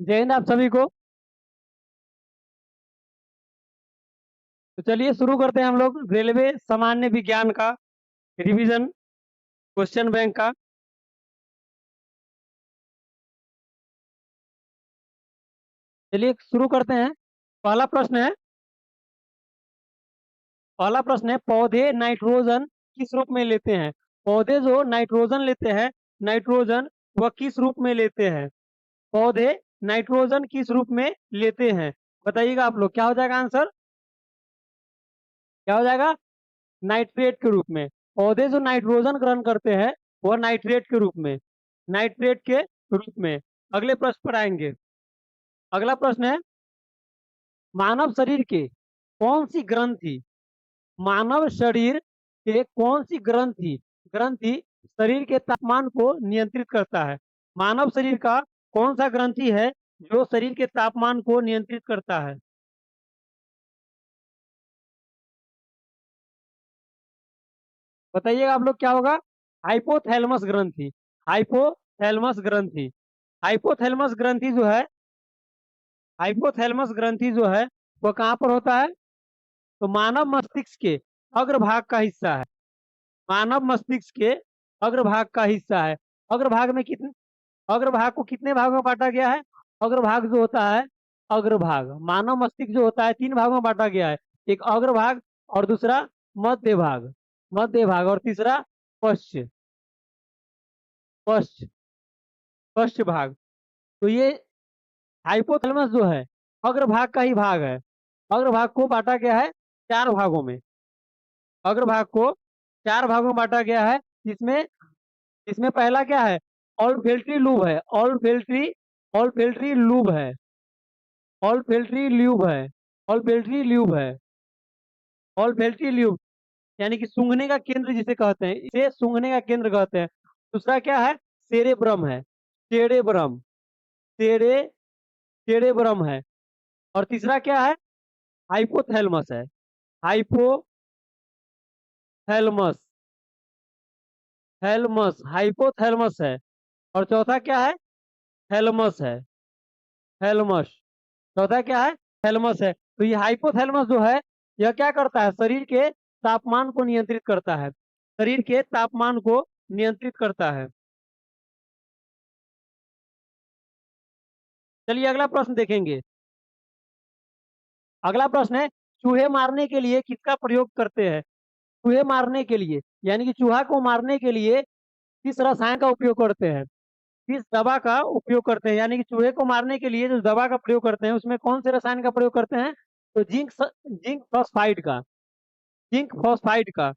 जय हिंद आप सभी को। तो चलिए शुरू करते हैं हम लोग रेलवे सामान्य विज्ञान का रिवीजन क्वेश्चन बैंक का। चलिए शुरू करते हैं। पहला प्रश्न है पहला प्रश्न है पौधे नाइट्रोजन किस रूप में लेते हैं। पौधे जो नाइट्रोजन लेते हैं, नाइट्रोजन वह किस रूप में लेते हैं। पौधे नाइट्रोजन किस रूप में लेते हैं, बताइएगा आप लोग। क्या हो जाएगा आंसर, क्या हो जाएगा? नाइट्रेट के रूप में। पौधे जो नाइट्रोजन ग्रहण करते हैं वह नाइट्रेट के रूप में, नाइट्रेट के रूप में। अगले प्रश्न पर आएंगे। अगला प्रश्न है मानव शरीर के कौन सी ग्रंथि, मानव शरीर के कौन सी ग्रंथि ग्रंथि शरीर के तापमान को नियंत्रित करता है। मानव शरीर का कौन सा ग्रंथि है जो शरीर के तापमान को नियंत्रित करता है। बताइएगा आप लोग क्या होगा। हाइपोथैलेमस ग्रंथि, हाइपोथैलेमस ग्रंथि। हाइपोथैलेमस ग्रंथि जो है, हाइपोथैलेमस ग्रंथि जो है वह कहाँ पर होता है, तो मानव मस्तिष्क के अग्रभाग का हिस्सा है। मानव मस्तिष्क के अग्रभाग का हिस्सा है। अग्रभाग में कितने, अग्रभाग को कितने भागों में बांटा गया है। अग्रभाग जो होता है, अग्रभाग मानव मस्तिष्क जो होता है तीन भागों में बांटा गया है। एक अग्रभाग और दूसरा मध्य भाग, मध्य भाग और तीसरा पश्च पश्च पश्च भाग। तो ये हाइपोथैलेमस जो है अग्रभाग का ही भाग है। अग्रभाग को बांटा गया है चार भागों में। अग्रभाग को चार भागों में बांटा गया है। इसमें इसमें पहला क्या है, ऑलफैक्टरी लूब है। ऑलफैक्टरी लूब है। ऑलफैक्टरी ल्यूब है। ऑलफैक्टरी ल्यूब है। ऑलफैक्टरी ल्यूब यानी कि सूंघने का केंद्र जिसे कहते हैं, इसे सूंघने का केंद्र कहते हैं। दूसरा क्या है, सेरेब्रम है। सेरेब्रम, सेरे सेरेब्रम है। और तीसरा क्या है, हाइपोथैलेमस है। हाइपोथैलेमस, थैलमस, हाइपोथैलेमस है। और चौथा क्या है, थैलमस है। थैलमस, चौथा क्या है, थैलमस है। तो ये हाइपोथैलेमस जो है यह क्या करता है, शरीर के तापमान को नियंत्रित करता है। शरीर के तापमान को नियंत्रित करता है। चलिए अगला प्रश्न देखेंगे। अगला प्रश्न है चूहे मारने के लिए किसका प्रयोग करते हैं। चूहे मारने के लिए यानी कि चूहा को मारने के लिए किस रसायन का उपयोग करते हैं, किस दवा का उपयोग करते हैं। यानी कि चूहे को मारने के लिए जो दवा का प्रयोग करते हैं उसमें कौन से रसायन का प्रयोग करते हैं, तो जिंक फॉस्फाइड का, जिंक फॉस्फाइड का,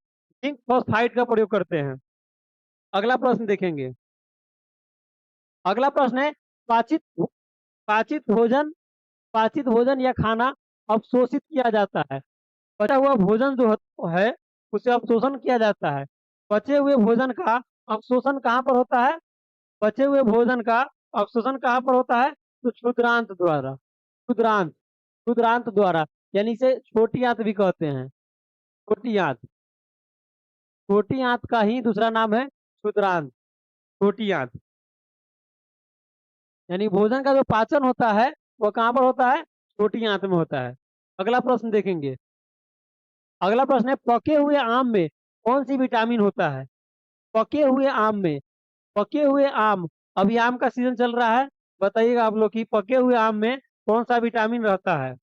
जिंक फॉस्फाइड का प्रयोग करते हैं। अगला प्रश्न देखेंगे। अगला प्रश्न है पाचित पाचित भोजन, पाचित भोजन या खाना अवशोषित किया जाता है। बचा हुआ भोजन जो है उसे अवशोषण किया जाता है। बचे हुए भोजन का अवशोषण कहाँ पर होता है, बचे हुए भोजन का अवशोषण कहाँ पर होता है, तो क्षुद्रांत द्वारा, क्षुद्रांत, क्षुद्रांत द्वारा। यानी इसे छोटी आंत भी कहते हैं। छोटी आंत, छोटी आंत का ही दूसरा नाम है क्षुद्रांत, छोटी आंत। यानी भोजन का जो पाचन होता है वो कहाँ पर होता है, छोटी आंत में होता है। अगला प्रश्न देखेंगे। अगला प्रश्न है पके हुए आम में कौन सी विटामिन होता है। पके हुए आम में, पके हुए आम, अभी आम का सीजन चल रहा है, बताइएगा आप लोग कि पके हुए आम में कौन सा विटामिन रहता है।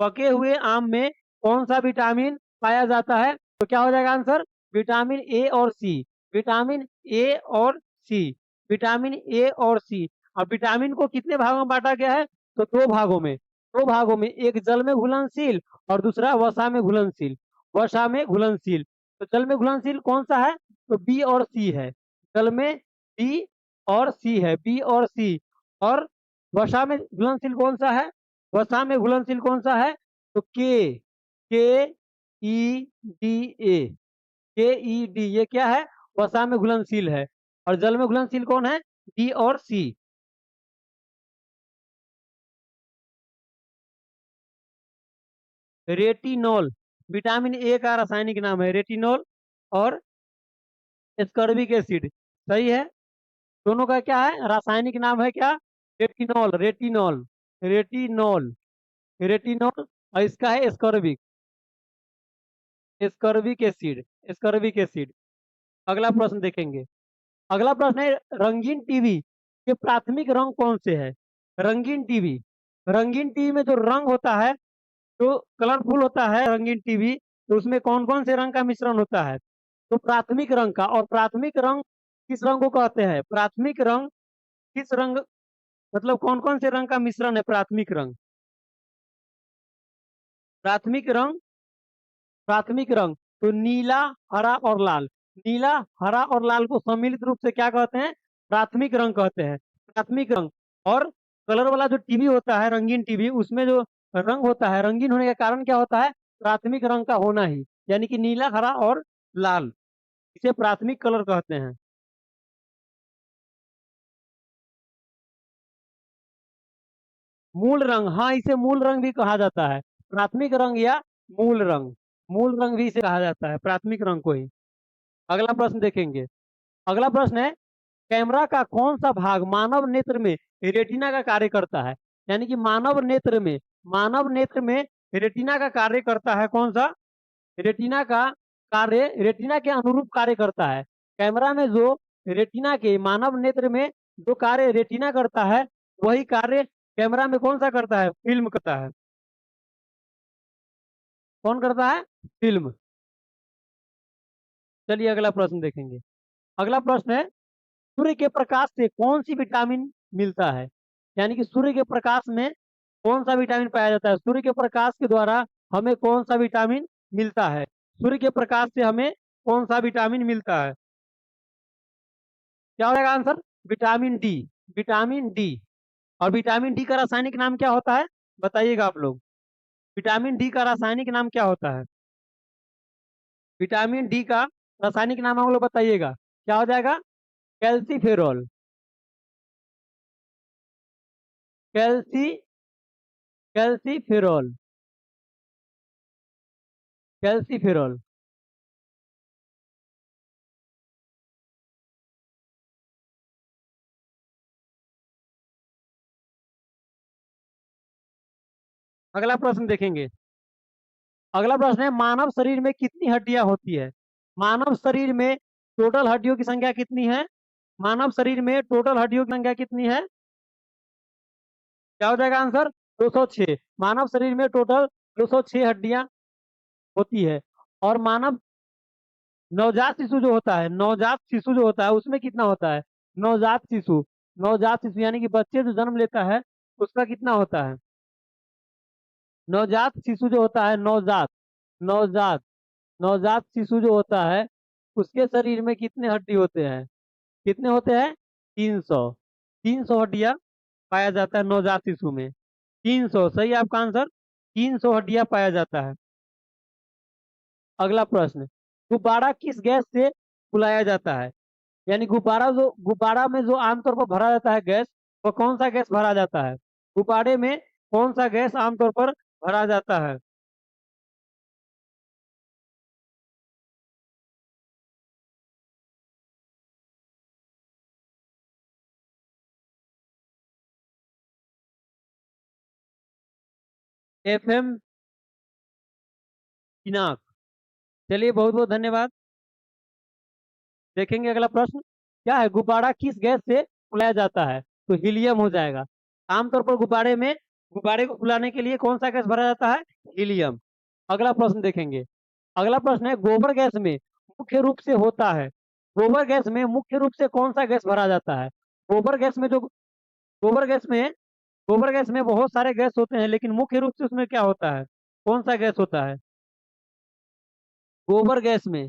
पके हुए आम में कौन सा विटामिन पाया जाता है, तो क्या हो जाएगा आंसर, विटामिन ए और सी। विटामिन ए और सी, विटामिन ए और सी। अब विटामिन को कितने भागों में बांटा गया है, तो दो भागों में, दो भागों में, एक जल में घुलनशील और दूसरा वसा में घुलनशील, वसा में घुलनशील। तो जल में घुलनशील कौन सा है, तो बी और सी है। जल में बी और सी है, बी और सी। और वसा में घुलनशील कौन सा है, वसा में घुलनशील कौन सा है, तो के ई डी ए, के ई डी, ये क्या है, वसा में घुलनशील है। और जल में घुलनशील कौन है, डी और सी। रेटिनॉल, विटामिन ए का रासायनिक नाम है रेटिनॉल। और एस्कॉर्बिक एसिड, सही है। दोनों का क्या है, रासायनिक नाम है क्या, रेटिनॉल, रेटिनॉल, रेटिनॉल, रेटिनॉल। और इसका है ascorbic, ascorbic acid, ascorbic acid. अगला प्रश्न देखेंगे। अगला प्रश्न है रंगीन टीवी के प्राथमिक रंग कौन से है? रंगीन टीवी, रंगीन टीवी में जो रंग होता है, जो कलरफुल होता है रंगीन टीवी, तो उसमें कौन कौन से रंग का मिश्रण होता है? तो प्राथमिक रंग का। और प्राथमिक रंग किस रंग को कहते हैं? प्राथमिक रंग किस रंग, मतलब कौन कौन से रंग का मिश्रण है प्राथमिक रंग? प्राथमिक रंग, प्राथमिक रंग तो नीला, हरा और लाल। नीला, हरा और लाल को सम्मिलित रूप से क्या कहते हैं? प्राथमिक रंग कहते हैं, प्राथमिक रंग। और कलर वाला जो टीवी होता है, रंगीन टीवी, उसमें जो रंग होता है, रंगीन होने का कारण क्या होता है? प्राथमिक रंग का होना ही, यानी कि नीला, हरा और लाल, इसे प्राथमिक कलर कहते हैं। मूल रंग, हाँ, इसे मूल रंग भी कहा जाता है। प्राथमिक रंग या मूल रंग, मूल रंग भी इसे कहा जाता है, प्राथमिक रंग को ही। अगला प्रश्न देखेंगे। अगला प्रश्न है कैमरा का कौन सा भाग मानव नेत्र में रेटिना का कार्य करता है? यानी कि मानव नेत्र में, मानव नेत्र में रेटिना का कार्य करता है कौन सा? रेटिना का कार्य, रेटिना के अनुरूप कार्य करता है। कैमरा में जो रेटिना के, मानव नेत्र में जो कार्य रेटिना करता है, वही कार्य कैमरा में कौन सा करता है? फिल्म करता है। कौन करता है? फिल्म। चलिए अगला प्रश्न देखेंगे। अगला प्रश्न है सूर्य के प्रकाश से कौन सी विटामिन मिलता है? यानी कि सूर्य के प्रकाश में कौन सा विटामिन पाया जाता है? सूर्य के प्रकाश के द्वारा हमें कौन सा विटामिन मिलता है? सूर्य के प्रकाश से हमें कौन सा विटामिन मिलता है? क्या हो जाएगा answer? Vitamin D, vitamin D. और विटामिन डी का रासायनिक नाम क्या होता है? बताइएगा आप लोग। विटामिन डी का रासायनिक नाम क्या होता है? विटामिन डी का रासायनिक नाम हम लोग बताइएगा, क्या हो जाएगा? Calciferol, कैल्सी, calciferol, calciferol. अगला प्रश्न देखेंगे। अगला प्रश्न है मानव शरीर में कितनी हड्डियां होती है? मानव शरीर में टोटल हड्डियों की संख्या कितनी है? मानव शरीर में टोटल हड्डियों की संख्या कितनी है? क्या हो जाएगा आंसर? 206। मानव शरीर में टोटल 206 हड्डियां होती है। और मानव नवजात शिशु जो होता है, नवजात शिशु जो होता है, उसमें कितना होता है? नवजात शिशु, नवजात शिशु यानी कि बच्चे जो जन्म लेता है, उसका कितना होता है? नवजात शिशु जो होता है, नवजात, नवजात, नवजात शिशु जो होता है, उसके शरीर में कितने हड्डी होते हैं? कितने होते हैं? 300। 300 हड्डियां पाया जाता है नवजात शिशु में। 300 सही है आपका आंसर। 300 हड्डियां पाया जाता है। अगला प्रश्न, गुब्बारा किस गैस से फुलाया जाता है? यानी गुब्बारा, जो गुब्बारा में जो आमतौर पर भरा जाता है गैस, वो कौन सा गैस भरा जाता है? गुब्बारे में कौन सा गैस आमतौर पर भरा जाता है? FM पिनाक। चलिए बहुत बहुत धन्यवाद। देखेंगे अगला प्रश्न क्या है, गुब्बारा किस गैस से फुलाया जाता है? तो हीलियम हो जाएगा। आमतौर पर गुब्बारे में, गुब्बारे को फुलाने के लिए कौन सा गैस भरा जाता है? हीलियम। अगला प्रश्न देखेंगे। अगला प्रश्न है गोबर गैस में मुख्य रूप से होता है, गोबर गैस में मुख्य रूप से कौन सा गैस भरा जाता है? गोबर गैस में जो, गोबर गैस में, गोबर गैस में बहुत सारे गैस होते हैं, लेकिन मुख्य रूप से उसमें क्या होता है? कौन सा गैस होता है गोबर गैस में?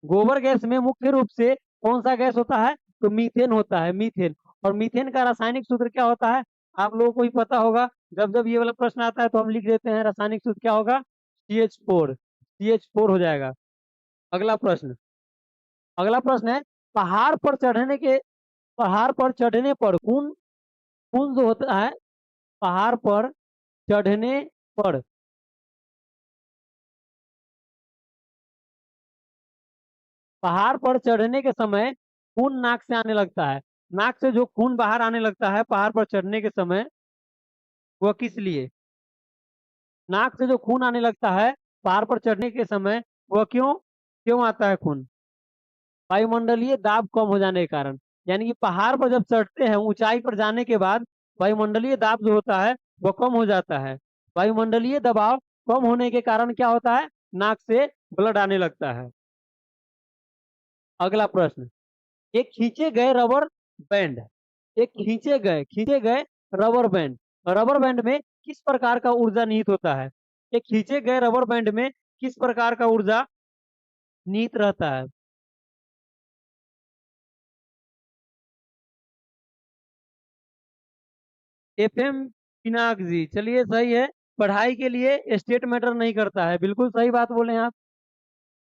गोबर गैस में मुख्य रूप से कौन सा गैस होता है? तो मीथेन होता है, मीथेन। और मीथेन का रासायनिक सूत्र क्या होता है? आप लोगों को ही पता होगा। जब जब ये वाला प्रश्न आता है तो हम लिख देते हैं, रासायनिक सूत्र क्या होगा? CH4, CH4 हो जाएगा। अगला प्रश्न, अगला प्रश्न है पहाड़ पर चढ़ने के, पहाड़ पर चढ़ने पर कौन, कौन जो होता है, पहाड़ पर चढ़ने पर, पहाड़ पर चढ़ने के समय खून नाक से आने लगता है। नाक से जो खून बाहर आने लगता है पहाड़ पर चढ़ने के समय, वह किस लिए? नाक से जो खून आने लगता है पहाड़ पर चढ़ने के समय, वह क्यों क्यों आता है खून? वायुमंडलीय दाब कम हो जाने के कारण। यानी कि पहाड़ पर जब चढ़ते हैं, ऊंचाई पर जाने के बाद वायुमंडलीय दाब जो होता है वह कम हो जाता है। वायुमंडलीय दबाव कम होने के कारण क्या होता है? नाक से ब्लड आने लगता है। अगला प्रश्न, एक खींचे गए रबर बैंड, एक खींचे गए रबर बैंड, रबर बैंड में किस प्रकार का ऊर्जा निहित होता है? एक खींचे गए रबर बैंड में किस प्रकार का ऊर्जा निहित रहता है? एफएम पिनाक जी, चलिए सही है। पढ़ाई के लिए स्टेट मैटर नहीं करता है, बिल्कुल सही बात बोले हैं आप।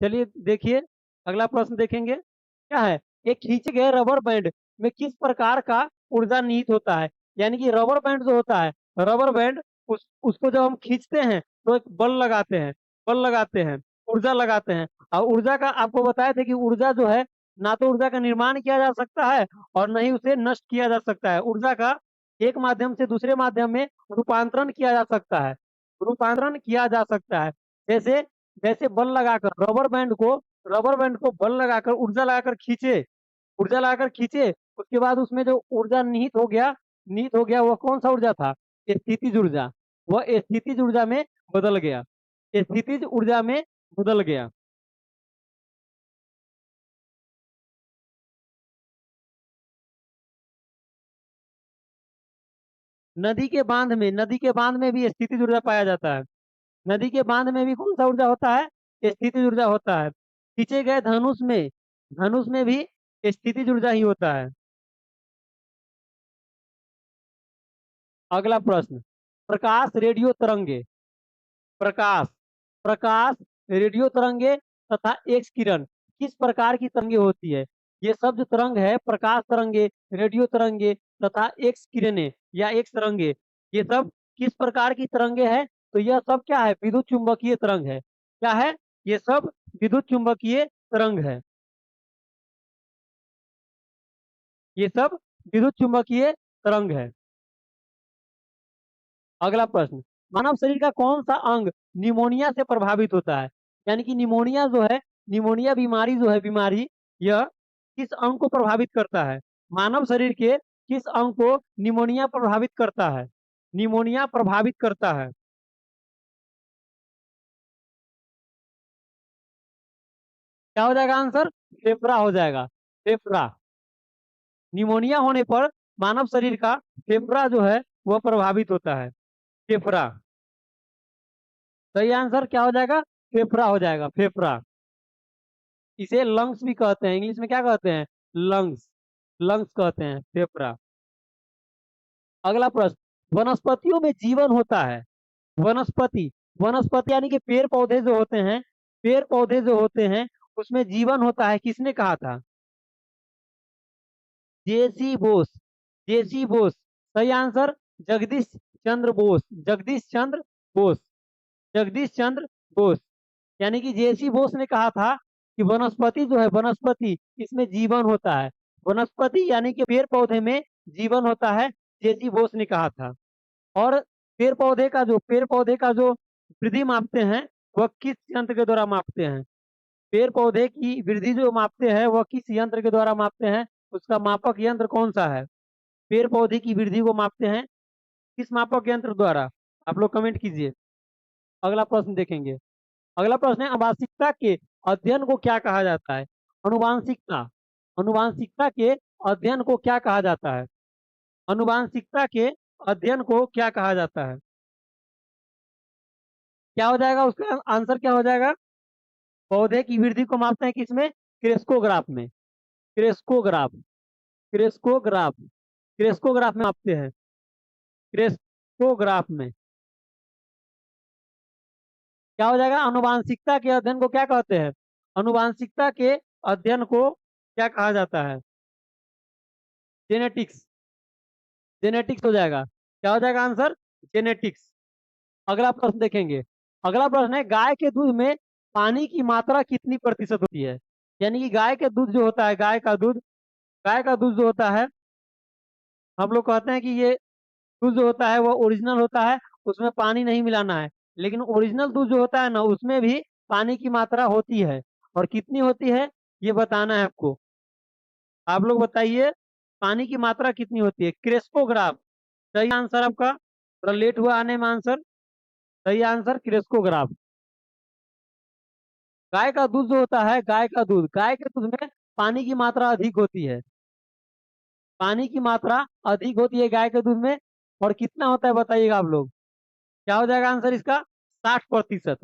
चलिए देखिए, अगला प्रश्न देखेंगे क्या है। एक खींचे गए रबर बैंड में किस प्रकार का ऊर्जा निहित होता है? यानी कि रबर बैंड जो होता है, रबर बैंड, उसको जब हम खींचते हैं तो एक बल लगाते हैं, बल लगाते हैं, ऊर्जा लगाते हैं। और ऊर्जा का आपको बताए थे कि ऊर्जा जो है, ना तो ऊर्जा का निर्माण किया जा सकता है और न ही उसे नष्ट किया जा सकता है। ऊर्जा का एक माध्यम से दूसरे माध्यम में रूपांतरण किया जा सकता है, रूपांतरण किया जा सकता है। जैसे जैसे बल लगाकर रबर बैंड को बल लगाकर, ऊर्जा लगाकर खींचे, ऊर्जा लगाकर खींचे, उसके बाद उसमें जो ऊर्जा निहित हो गया, वह कौन सा ऊर्जा था? स्थितिज ऊर्जा। वह स्थितिज ऊर्जा में बदल गया, स्थितिज ऊर्जा में बदल गया। नदी के बांध में भी स्थितिज ऊर्जा पाया जाता है। नदी के बांध में भी कौन सा ऊर्जा होता है? स्थितिज ऊर्जा होता है। खींचे गए धनुष में भी स्थितिज ऊर्जा ही होता है। अगला प्रश्न, प्रकाश रेडियो तरंगे, प्रकाश प्रकाश रेडियो तरंगे तथा एक्स किरण किस प्रकार की तरंगे होती है? ये सब जो तरंग है, प्रकाश तरंगे, रेडियो तरंगे तथा एक्स किरणें या एक्स तरंगे, ये सब किस प्रकार की तरंगे है? तो यह सब क्या है? विद्युत चुंबकीय तरंग है। क्या है? ये सब विद्युत चुंबकीय तरंग है। ये सब विद्युत चुंबकीय तरंग है। अगला प्रश्न, मानव शरीर का कौन सा अंग निमोनिया से प्रभावित होता है? यानी कि निमोनिया जो है, निमोनिया बीमारी जो है, बीमारी, यह किस अंग को प्रभावित करता है? मानव शरीर के किस अंग को निमोनिया प्रभावित करता है? निमोनिया प्रभावित करता है। क्या हो जाएगा आंसर? फेफड़ा हो जाएगा, फेफड़ा। निमोनिया होने पर मानव शरीर का फेफड़ा जो है वह प्रभावित होता है, फेफड़ा। सही आंसर क्या हो जाएगा? फेफड़ा हो जाएगा, फेफड़ा। इसे लंग्स भी कहते हैं, इंग्लिश में क्या कहते हैं? लंग्स, लंग्स कहते हैं, फेफड़ा। अगला प्रश्न, वनस्पतियों में जीवन होता है, वनस्पति, वनस्पति यानी कि पेड़ पौधे जो होते हैं, पेड़ पौधे जो होते हैं उसमें जीवन होता है, किसने कहा था? जेसी बोस, जेसी बोस। सही आंसर जगदीश चंद्र बोस, जगदीश चंद्र बोस, जगदीश चंद्र बोस। यानी कि जेसी बोस ने कहा था कि वनस्पति जो है, वनस्पति, इसमें जीवन होता है। वनस्पति यानी कि पेड़ पौधे में जीवन होता है, जेसी बोस ने कहा था। और पेड़ पौधे का जो वृद्धि मापते हैं, वह किस यंत्र के द्वारा मापते हैं? पेड़ पौधे की वृद्धि जो मापते हैं वह किस यंत्र के द्वारा मापते हैं? उसका मापक यंत्र कौन सा है? पेड़ पौधे की वृद्धि को मापते हैं किस मापक यंत्र द्वारा? आप लोग कमेंट कीजिए। अगला प्रश्न देखेंगे। अगला प्रश्न है, आनुवांशिकता के अध्ययन को क्या कहा जाता है? अनुवांशिकता, अनुवांशिकता के अध्ययन को क्या कहा जाता है? अनुवांशिकता के अध्ययन को क्या कहा जाता है? क्या हो जाएगा उसका आंसर? क्या हो जाएगा? पौधे की वृद्धि को मापते हैं किसमें? क्रेस्कोग्राफ में, क्रेस्कोग्राफ, क्रेस्कोग्राफ, क्रेस्कोग्राफ में मापते हैं, क्रेस्कोग्राफ में। क्या हो जाएगा? अनुवांशिकता के अध्ययन को क्या कहते हैं? अनुवांशिकता के अध्ययन को क्या कहा जाता है? जेनेटिक्स, जेनेटिक्स हो जाएगा। क्या हो जाएगा आंसर? जेनेटिक्स। अगला प्रश्न देखेंगे। अगला प्रश्न है, गाय के दूध में पानी की मात्रा कितनी प्रतिशत होती है? यानी कि गाय के दूध जो होता है, गाय का दूध जो होता है हम लोग कहते हैं कि ये दूध जो होता है वो ओरिजिनल होता है, उसमें पानी नहीं मिलाना है। लेकिन ओरिजिनल दूध जो होता है ना, उसमें भी पानी की मात्रा होती है। और कितनी होती है ये बताना है आपको। आप लोग बताइए, पानी की मात्रा कितनी होती है? क्रेस्कोग्राफ सही आंसर आपका। थोड़ा लेट हुआ आने में आंसर। सही आंसर क्रेस्कोग्राफ। गाय का दूध जो होता है, गाय के दूध में पानी की मात्रा अधिक होती है। पानी की मात्रा अधिक होती है गाय के दूध में। और कितना होता है बताइएगा आप लोग। क्या हो जाएगा आंसर इसका? 60%।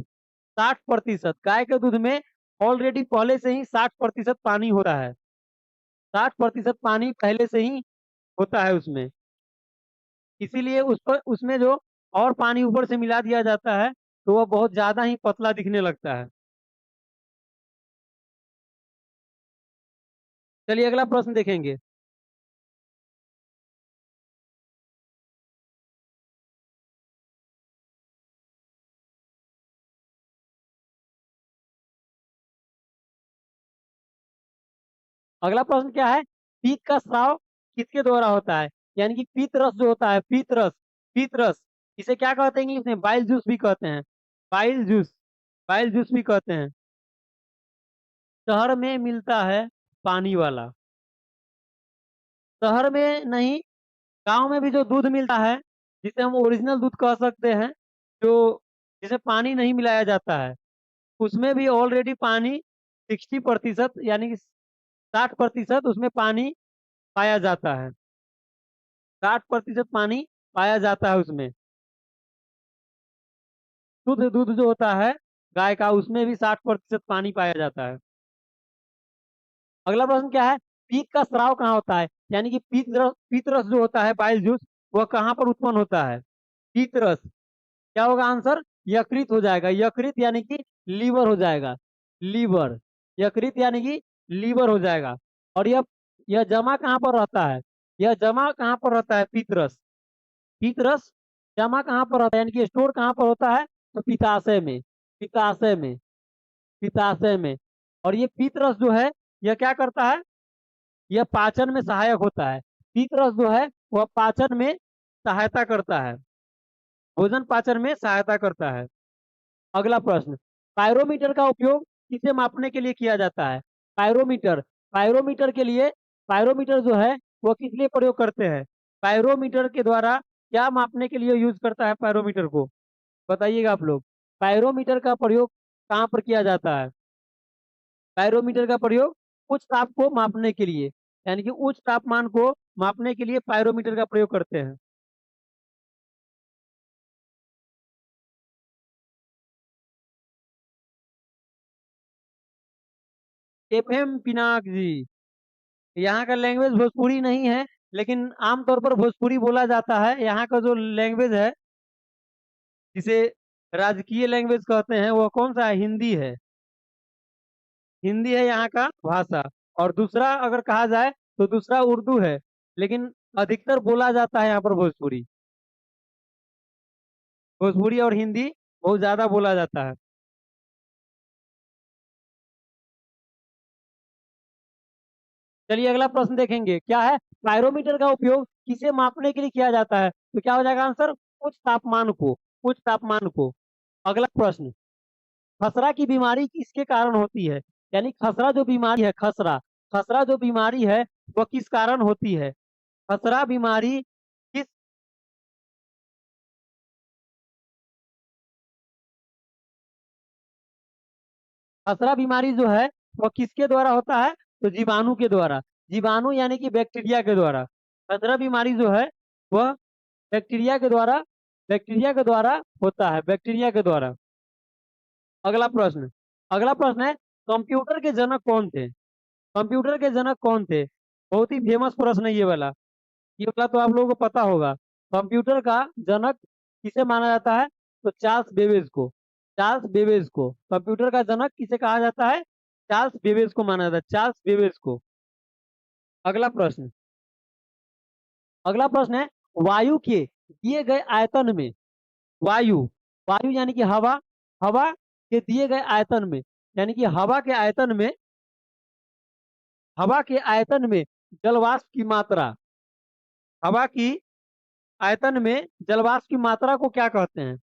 60% गाय के दूध में ऑलरेडी पहले से ही 60% पानी होता है। 60% पानी पहले से ही होता है उसमें। इसीलिए उस पर उसमें जो और पानी ऊपर से मिला दिया जाता है, तो वह बहुत ज्यादा ही पतला दिखने लगता है। चलिए अगला प्रश्न देखेंगे। अगला प्रश्न क्या है? पीत का स्राव किसके द्वारा होता है? यानी कि पीत रस जो होता है, पीत रस। पीत रस इसे क्या कहते हैं? इसमें बाइल जूस भी कहते हैं। Bile juice. बाइल जूस भी कहते हैं। शहर में मिलता है पानी वाला। शहर में नहीं, गांव में भी जो दूध मिलता है, जिसे हम ओरिजिनल दूध कह सकते हैं, जो जिसे पानी नहीं मिलाया जाता है, उसमें भी ऑलरेडी पानी 60% यानी कि 60% उसमें पानी पाया जाता है। 60% पानी पाया जाता है उसमें। शुद्ध दूध जो होता है गाय का, उसमें भी 60% पानी पाया जाता है। अगला प्रश्न क्या है? पीत का स्राव कहाँ होता है? यानी कि पीत रस जो होता है, बाइल जूस, वह कहाँ पर उत्पन्न होता है? पीत रस। क्या होगा आंसर? यकृत हो जाएगा। यकृत यानी कि लीवर हो जाएगा। लीवर। यकृत यानी कि लीवर हो जाएगा। और यह जमा कहाँ पर रहता है? यह जमा कहाँ पर रहता है? पीतरस। पीतरस जमा कहाँ पर रहता है, यानी कि स्टोर कहाँ पर होता है? तो पिताशय में। पिताशय में। पिताशय में। और ये पीतरस जो है, यह क्या करता है? यह पाचन में सहायक होता है। पीतरस जो है वह पाचन में सहायता करता है। भोजन पाचन में सहायता करता है। अगला प्रश्न। पायरोमीटर का उपयोग किसे मापने के लिए किया जाता है? पायरोमीटर। पायरोमीटर के लिए, पायरोमीटर जो है वो किस लिए प्रयोग करते हैं? पायरोमीटर के द्वारा क्या मापने के लिए यूज करता है पायरोमीटर को? बताइएगा आप लोग। पायरोमीटर का प्रयोग कहाँ पर किया जाता है? पायरोमीटर का प्रयोग उच्च ताप को मापने के लिए, यानी कि उच्च तापमान को मापने के लिए पायरोमीटर का प्रयोग करते हैं। एफएम पिनाक जी। यहाँ का लैंग्वेज भोजपुरी नहीं है, लेकिन आमतौर पर भोजपुरी बोला जाता है। यहाँ का जो लैंग्वेज है, जिसे राजकीय लैंग्वेज कहते हैं, वो कौन सा है? हिंदी है। हिंदी है यहाँ का भाषा। और दूसरा अगर कहा जाए तो दूसरा उर्दू है। लेकिन अधिकतर बोला जाता है यहाँ पर भोजपुरी। भोजपुरी और हिंदी बहुत ज्यादा बोला जाता है। चलिए अगला प्रश्न देखेंगे। क्या है? पायरोमीटर का उपयोग किसे मापने के लिए किया जाता है? तो क्या हो जाएगा आंसर? उच्च तापमान को। उच्च तापमान को। अगला प्रश्न। खसरा की बीमारी किसके कारण होती है? यानी खसरा जो बीमारी है, खसरा, खसरा जो बीमारी है वह किस कारण होती है? खसरा बीमारी किस खसरा बीमारी जो है वह किसके द्वारा होता है? तो जीवाणु के द्वारा। जीवाणु यानी कि बैक्टीरिया के द्वारा। खसरा बीमारी जो है वह बैक्टीरिया के द्वारा, बैक्टीरिया के द्वारा होता है, बैक्टीरिया के द्वारा। अगला प्रश्न। अगला प्रश्न है, कंप्यूटर के जनक कौन थे? कंप्यूटर के जनक कौन थे? बहुत ही फेमस प्रश्न है ये वाला। ये वाला तो आप लोगों को पता होगा। कंप्यूटर का जनक किसे माना जाता है? तो चार्ल्स बेबेज को। चार्ल्स बेबेज को कंप्यूटर का जनक किसे कहा जाता है? चार्ल्स बेबेज को माना जाता है, चार्ल्स बेबेज को। अगला प्रश्न। अगला प्रश्न है, वायु के दिए गए आयतन में, वायु, वायु यानी कि हवा, हवा के दिए गए आयतन में, यानी कि हवा के आयतन में, हवा के आयतन में जलवाष्प की मात्रा, हवा की आयतन में जलवाष्प की मात्रा को क्या कहते हैं?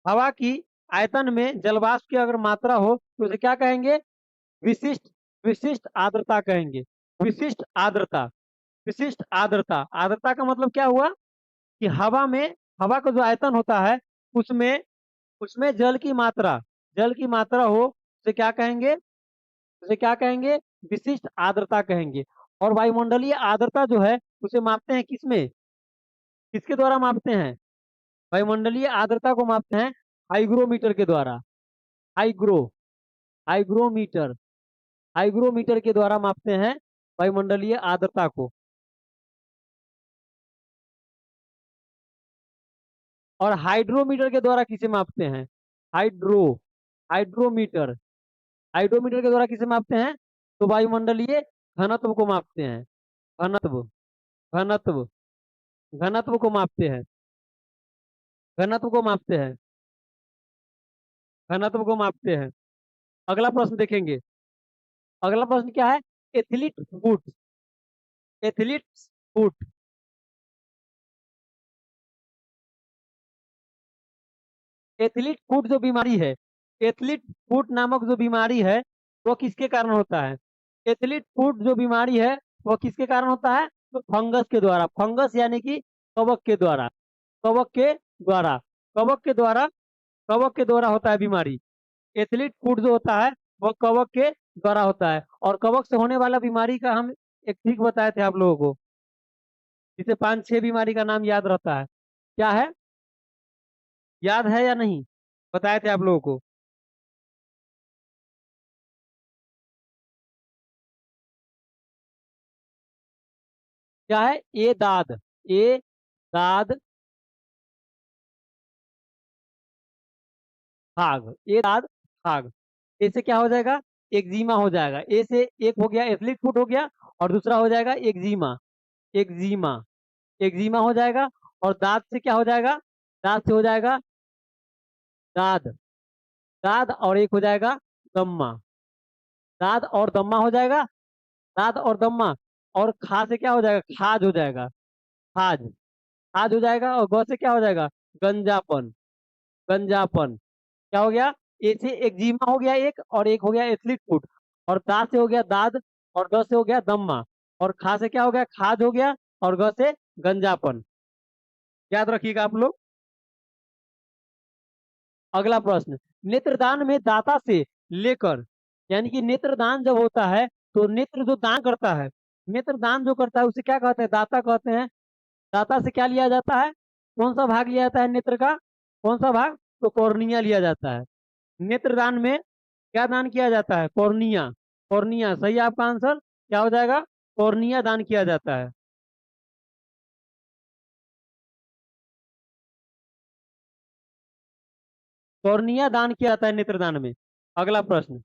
हवा की आयतन में जलवाष्प की अगर मात्रा हो तो उसे क्या कहेंगे? विशिष्ट विशिष्ट आर्द्रता कहेंगे। विशिष्ट आर्द्रता। विशिष्ट आर्द्रता। आर्द्रता का मतलब क्या हुआ कि हवा का जो आयतन होता है उसमें उसमें जल की मात्रा हो उसे क्या कहेंगे? उसे क्या कहेंगे? विशिष्ट आर्द्रता कहेंगे। और वायुमंडलीय आर्द्रता जो है उसे मापते हैं किसमें? किसके द्वारा मापते हैं? वायुमंडलीय आर्द्रता को मापते हैं हाइग्रोमीटर के द्वारा। हाइग्रो हाइग्रोमीटर हाइग्रोमीटर के द्वारा मापते हैं वायुमंडलीय आर्द्रता को। और हाइड्रोमीटर के द्वारा किसे मापते हैं? हाइड्रो हाइड्रोमीटर हाइड्रोमीटर के द्वारा किसे मापते हैं? तो वायुमंडलीय घनत्व को मापते हैं। घनत्व घनत्व घनत्व को मापते हैं। घनत्व को मापते हैं। घनत्व को मापते हैं। अगला प्रश्न देखेंगे। अगला प्रश्न क्या है? Athlete foot. Athlete foot. Athlete foot जो बीमारी है, एथलीट फुट नामक जो बीमारी है वो किसके कारण होता है? एथलीट फुट जो बीमारी है वो किसके कारण होता है? तो फंगस के द्वारा। फंगस यानी कि कवक के द्वारा। कवक के द्वारा। कवक के द्वारा। कवक के द्वारा होता है बीमारी। एथलीट फुट जो होता है वो कवक के द्वारा होता है। और कवक से होने वाला बीमारी का हम एक ट्रिक बताए थे आप लोगों को, जिसे 5-6 बीमारी का नाम याद रहता है। क्या है? याद है या नहीं? बताए थे आप लोगों को। क्या है? ए दाद। ए दाद भाग। ए दाद भाग। ए से क्या हो जाएगा? एक्जिमा हो जाएगा। ए से एक हो गया एथलीट फुट हो गया, और दूसरा हो जाएगा एक्जिमा। एक्जिमा। एक्जिमा हो जाएगा। और दांत से क्या हो जाएगा? दांत से हो जाएगा दाद। दाद और एक हो जाएगा दम्मा। दाद और दम्मा हो जाएगा। दाद और दम्मा। और खा से क्या हो जाएगा? खाज हो जाएगा। खाज। खाज हो जाएगा। और ग से क्या हो जाएगा? गंजापन। गंजापन। क्या हो गया? ए से एक्जिमा हो गया एक, और एक हो गया एथलीट फुट। और दा से हो गया दाद। और द से हो गया दम्मा। और खा से क्या हो गया? खाज हो गया। और ग से गंजापन। याद रखिएगा आप लोग। अगला प्रश्न। नेत्रदान में दाता से लेकर, यानी कि नेत्रदान जब होता है तो नेत्र जो दान करता है, नेत्रदान जो करता है उसे क्या कहते हैं? दाता कहते हैं। दाता से क्या लिया जाता है? कौन सा भाग लिया जाता है नेत्र का? कौन सा भाग? तो कॉर्निया लिया जाता है। नेत्रदान में क्या दान किया जाता है? कॉर्निया। कॉर्निया सही है आपका आंसर। क्या हो जाएगा? कॉर्निया दान किया जाता है। कॉर्निया दान किया जाता है नेत्रदान में। अगला प्रश्न।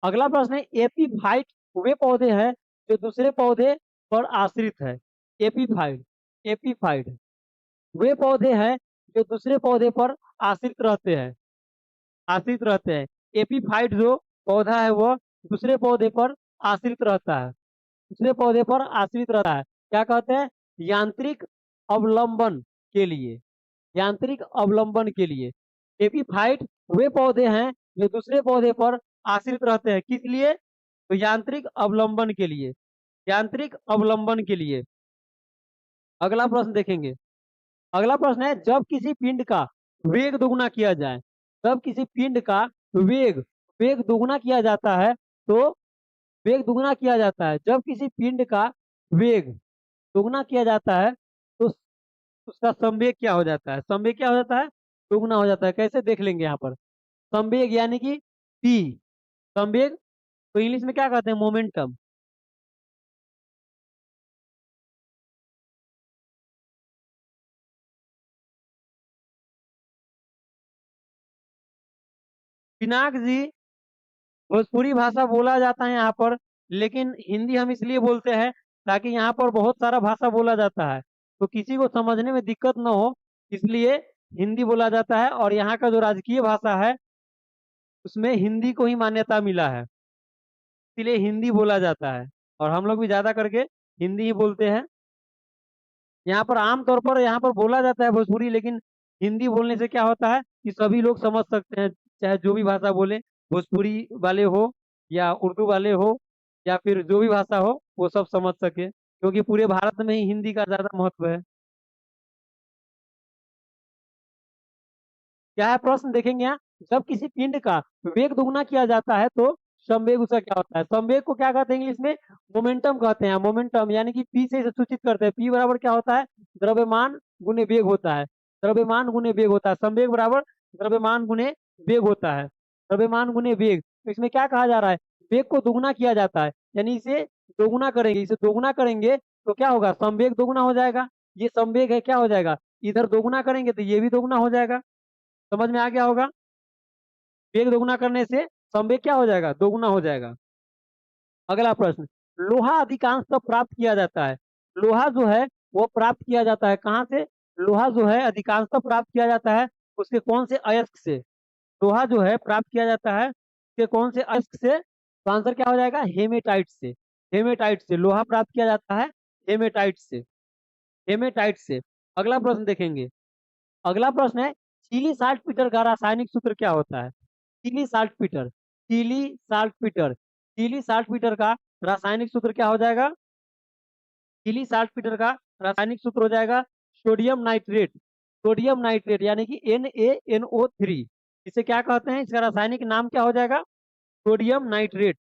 अगला प्रश्न है एपीफाइट वे पौधे हैं जो दूसरे पौधे पर आश्रित है। एपीफाइट। एपीफाइट वे पौधे हैं जो दूसरे पौधे पर आश्रित रहते हैं। आश्रित रहते हैं। एपीफाइट जो पौधा है वो दूसरे पौधे पर आश्रित रहता है। दूसरे पौधे पर आश्रित रहता है। क्या कहते हैं? यांत्रिक अवलंबन के लिए। यांत्रिक अवलंबन के लिए। एपीफाइट वे पौधे हैं जो दूसरे पौधे पर आश्रित रहते हैं। किस लिए? तो यांत्रिक अवलंबन के लिए। यांत्रिक अवलंबन के लिए। अगला प्रश्न देखेंगे। अगला प्रश्न है जब किसी पिंड का वेग दोगुना किया जाए। जब किसी पिंड का वेग वेग दोगुना किया जाता है तो वेग दुगना किया जाता है। जब किसी पिंड का वेग दुगना किया जाता है तो उसका संवेग क्या हो जाता है? संवेग क्या हो जाता है? दुगना हो जाता है। कैसे देख लेंगे यहाँ पर? संवेग यानी कि पी। संवेग तो इंग्लिश में क्या कहते हैं? मोमेंटम। पिनाक जी, भोजपुरी भाषा बोला जाता है यहाँ पर, लेकिन हिंदी हम इसलिए बोलते हैं ताकि यहाँ पर बहुत सारा भाषा बोला जाता है, तो किसी को समझने में दिक्कत न हो, इसलिए हिंदी बोला जाता है। और यहाँ का जो राजकीय भाषा है उसमें हिंदी को ही मान्यता मिला है, इसलिए हिंदी बोला जाता है। और हम लोग भी ज्यादा करके हिंदी ही बोलते हैं। यहाँ पर आमतौर पर यहाँ पर बोला जाता है भोजपुरी, लेकिन हिंदी बोलने से क्या होता है कि सभी लोग समझ सकते हैं, चाहे जो भी भाषा बोले, भोजपुरी वाले हो या उर्दू वाले हो या फिर जो भी भाषा हो, वो सब समझ सके, क्योंकि पूरे भारत में ही हिंदी का ज्यादा महत्व है। क्या है प्रश्न देखेंगे यहाँ। जब किसी पिंड का वेग दुगना किया जाता है तो संवेग उसका क्या होता है। संवेग को क्या कहते हैं इंग्लिश में, मोमेंटम कहते हैं। मोमेंटम यानी कि पी से इसे सूचित करते हैं। पी बराबर क्या होता है, द्रव्यमान गुने वेग होता है। द्रव्यमान गुने वेग होता है। संवेग बराबर द्रव्यमान गुने वेग होता है। द्रव्यमान गुने वेग, तो इसमें क्या कहा जा रहा है, वेग को दोगुना किया जाता है, यानी इसे दोगुना करेंगे। इसे दोगुना करेंगे तो क्या होगा, संवेग दोगुना हो जाएगा। ये संवेग है, क्या हो जाएगा, इधर दोगुना करेंगे तो ये भी दोगुना हो जाएगा। समझ में आ गया होगा। वेग दोगुना करने से संवेग क्या हो जाएगा, दोगुना हो जाएगा। अगला प्रश्न, लोहा अधिकांशतः प्राप्त किया जाता है। लोहा जो है वो प्राप्त किया जाता है कहाँ से। लोहा जो है अधिकांशतः प्राप्त किया जाता है उसके कौन से अयस्क से। लोहा जो है प्राप्त किया जाता है उसके कौन से अयस्क से, तो आंसर क्या हो जाएगा, हेमेटाइट से। हेमेटाइट से लोहा प्राप्त किया जाता है, हेमेटाइट से। हेमेटाइट से। अगला प्रश्न देखेंगे। अगला प्रश्न है, चीली साल्ट पीटर का रासायनिक सूत्र क्या होता है। Chile saltpetre, Chile saltpetre, Chile saltpetre का रासायनिक सूत्र क्या हो जाएगा। चीली साल्ट पीटर का रासायनिक सूत्र हो जाएगा सोडियम नाइट्रेट। सोडियम नाइट्रेट यानी कि NaNO3। इसे क्या कहते हैं, इसका रासायनिक नाम क्या हो जाएगा, सोडियम नाइट्रेट।